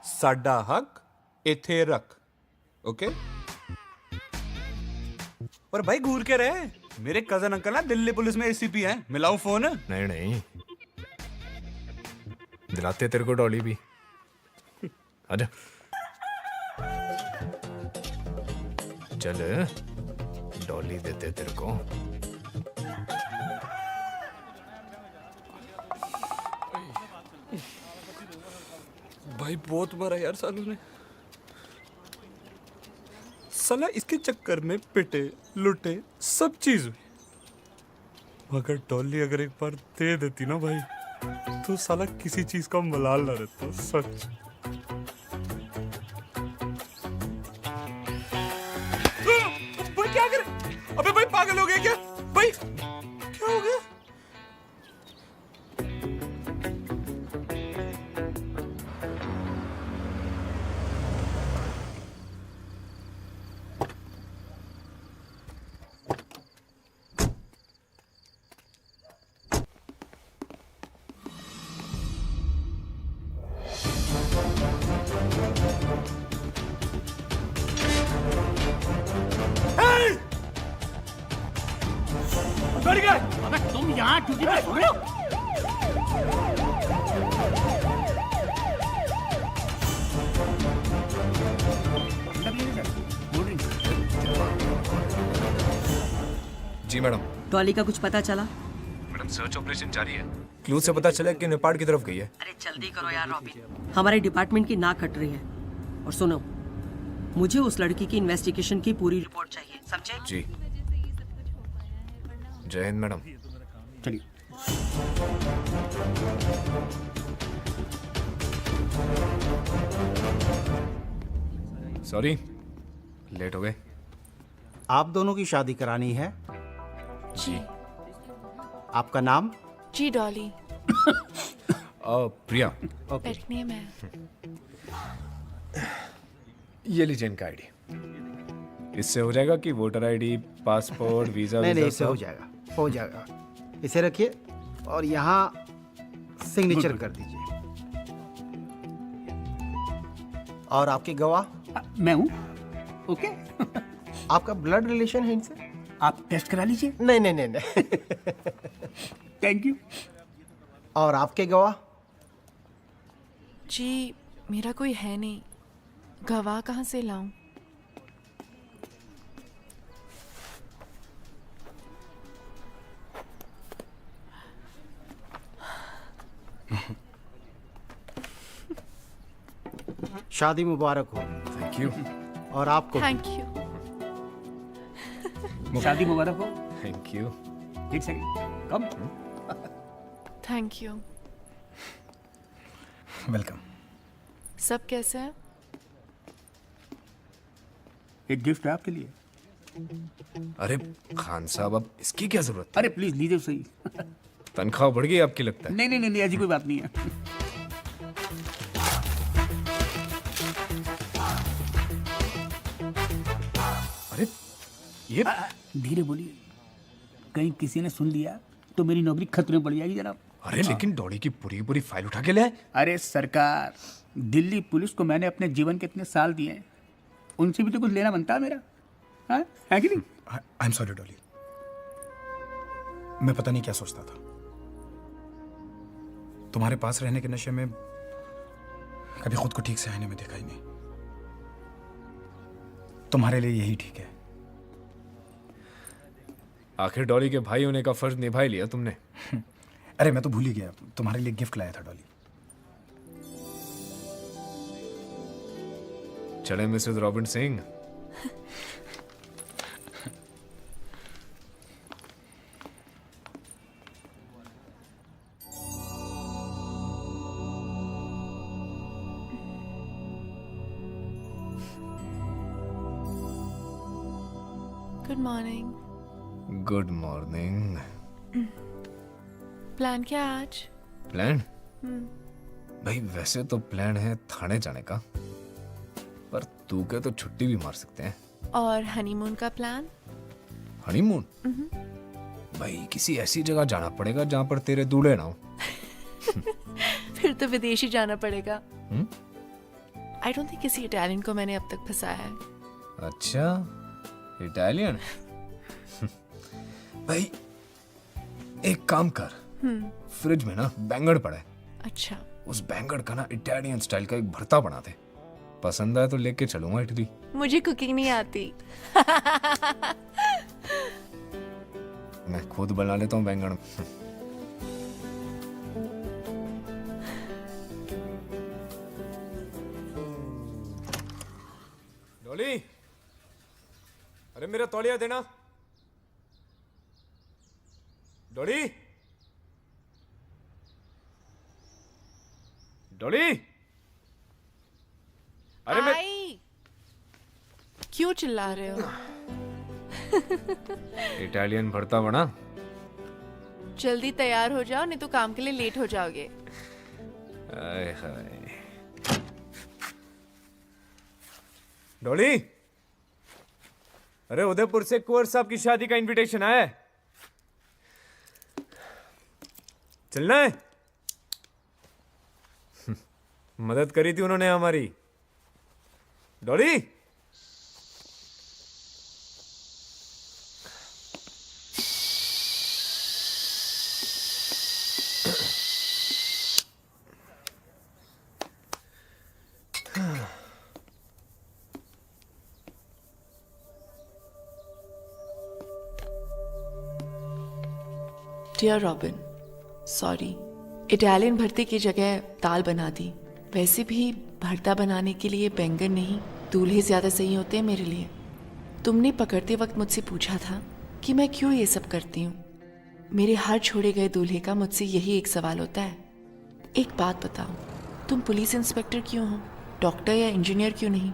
साडा हक इथे रख, ओके? और भाई घूर के रहे, मेरे कजन अंकल ना दिल्ली पुलिस में एसीपी हैं। मिलाऊं फोन? नहीं नहीं, दिलाते तेरे को डॉली भी। आजा चल, डॉली देते तेरे को। भाई बहुत मारा यार सालू ने। साला इसके चक्कर में पिटे लुटे सब चीज हुई, मगर डॉली अगर एक बार दे देती ना भाई, तो साला किसी चीज का मलाल ना रहता। सच। भाई क्या कर, अबे भाई पागल हो गया क्या? भाई क्या हो गया? अबे तुम यहाँ ड्यूटी पे सो रहे हो? जी मैडम। डॉली का कुछ पता चला? मैडम सर्च ऑपरेशन जारी है। क्लू से पता चला कि नेपाल की तरफ गई है। अरे जल्दी करो यार रॉबिन, हमारे डिपार्टमेंट की नाक कट रही है। और सुनो, मुझे उस लड़की की इन्वेस्टिगेशन की पूरी रिपोर्ट चाहिए, समझे? जी। जय हिंद मैडम। चलिए। सॉरी, लेट हो गए। आप दोनों की शादी करानी है? जी। आपका नाम? जी डॉली। प्रिया। पेट नेम है। ये लीजिए इनका आईडी। इससे हो जाएगा कि वोटर आईडी, पासपोर्ट, वीजा? नहीं, इससे हो जाएगा, हो जाएगा। इसे रखिए और यहाँ सिग्नेचर कर दीजिए। और आपके गवाह? मैं हूँ। ओके। आपका ब्लड रिलेशन है इनसे? आप टेस्ट करा लीजिए। नहीं नहीं नहीं नहीं। Thank you. और आपके गवाह? जी मेरा कोई है नहीं, गवाह कहाँ से लाऊं? शादी मुबारक हो। Thank you. और आपको? Thank you. शादी मुबारक हो। Thank you. एक second, come. Thank you. Welcome. सब कैसे हैं? एक गिफ्ट है आपके लिए। अरे खान साहब, अब इसकी क्या जरूरत है? अरे प्लीज लीजिए सही। तनख्वाह बढ़ गई आपकी लगता है? नहीं नहीं नहीं, ऐसी कोई बात नहीं है। अरे ये धीरे बोलिए, कहीं किसी ने सुन लिया तो मेरी नौकरी खतरे में पड़ जाएगी जनाब। अरे लेकिन डॉली की पूरी पूरी फाइल उठा के ले आए। अरे सरकार, दिल्ली पुलिस को मैंने अपने जीवन के इतने साल दिए हैं, उनसे भी तो कुछ लेना बनता है मेरा, हाँ? है कि नहीं? आई एम सॉरी डॉली, मैं पता नहीं क्या सोचता था। तुम्हारे पास रहने के नशे में कभी खुद को ठीक से आईने में देखा ही नहीं। तुम्हारे लिए यही ठीक है। आखिर डॉली के भाई होने का फर्ज निभा ही लिया तुमने। अरे मैं तो भूल ही गया, तुम्हारे लिए गिफ्ट लाया था डॉली। चले Mrs robin Singh. Good morning. Good morning. Plan क्या है आज? प्लान? भाई वैसे तो प्लान है थाने जाने का, पर तू के तो छुट्टी भी मार सकते हैं। और हनीमून का प्लान? हनीमून? भाई किसी ऐसी जगह जाना पड़ेगा जहाँ पर तेरे दूल्हे ना हो। फिर तो विदेश ही जाना पड़ेगा। आई डोंट थिंक किसी इटालियन को मैंने अब तक फंसाया है। अच्छा, इटालियन? भाई एक काम कर, फ्रिज में ना बैंगन पड़ा है। अच्छा। उस बैंगन का ना इटालियन स्टाइल का एक भरता बना दे। पसंद आए तो लेके चलूंगा इटली। मुझे कुकिंग नहीं आती। मैं खुद बना लेता हूँ बैंगन। डॉली, अरे मेरा तौलिया देना। डॉली, डॉली, अरे मैं क्यों चिल्ला रहे हो? इटालियन भरता बना। जल्दी तैयार हो जाओ, नहीं तो काम के लिए लेट हो जाओगे। आय हाय। डॉली, अरे उदयपुर से कुंवर साहब की शादी का इनविटेशन आया है, चलना है? मदद करी थी उन्होंने हमारी। Dolly, dear Robin, sorry, Italian भरते की जगह दाल बना दी। वैसे भी भरता बनाने के लिए बैंगन नहीं, दूल्हे ज़्यादा सही होते हैं मेरे लिए। तुमने पकड़ते वक्त मुझसे पूछा था कि मैं क्यों ये सब करती हूँ। मेरे हर छोड़े गए दूल्हे का मुझसे यही एक सवाल होता है, एक बात बताओ, तुम पुलिस इंस्पेक्टर क्यों हो, डॉक्टर या इंजीनियर क्यों नहीं?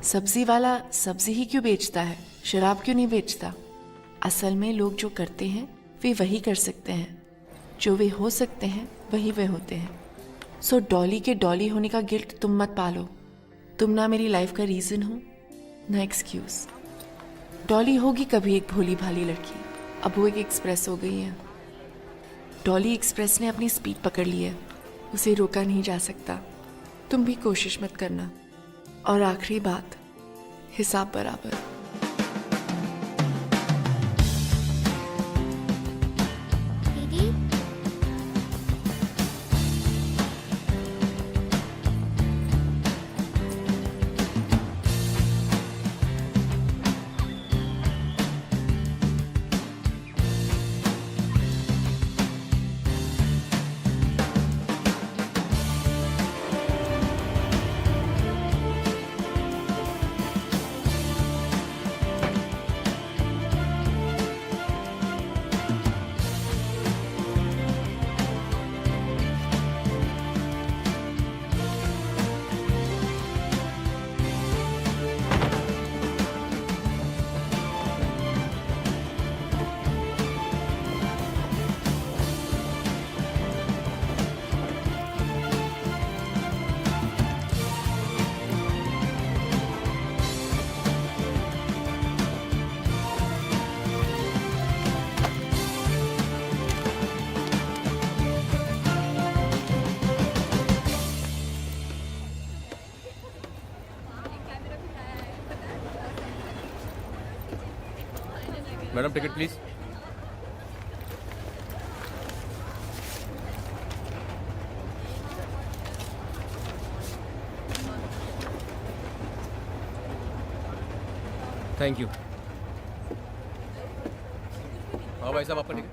सब्जी वाला सब्जी ही क्यों बेचता है, शराब क्यों नहीं बेचता? असल में लोग जो करते हैं वे वही कर सकते हैं, जो वे हो सकते हैं वही वे होते हैं। सो डॉली के डॉली होने का गिल्ट तुम मत पालो। तुम ना मेरी लाइफ का रीज़न हो ना एक्सक्यूज। डॉली होगी कभी एक भोली भाली लड़की, अब वो एक एक्सप्रेस हो गई है। डॉली एक्सप्रेस ने अपनी स्पीड पकड़ ली है, उसे रोका नहीं जा सकता। तुम भी कोशिश मत करना। और आखिरी बात, हिसाब बराबर। Madam ticket please. Thank you. हाँ भाई साहब, आपका टिकट।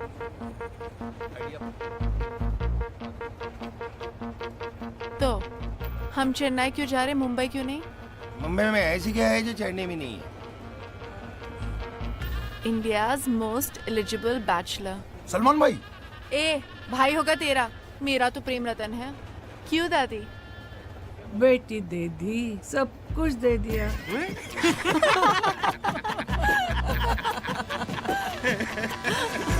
तो हम चेन्नई क्यों जा रहे, मुंबई क्यों नहीं? मुंबई में ऐसी क्या है जो चेन्नई में नहीं है? India's most eligible bachelor. Salman भाई। ए भाई होगा तेरा, मेरा तो प्रेम रतन है। क्यों दादी? बेटी दे दी, सब कुछ दे दिया। है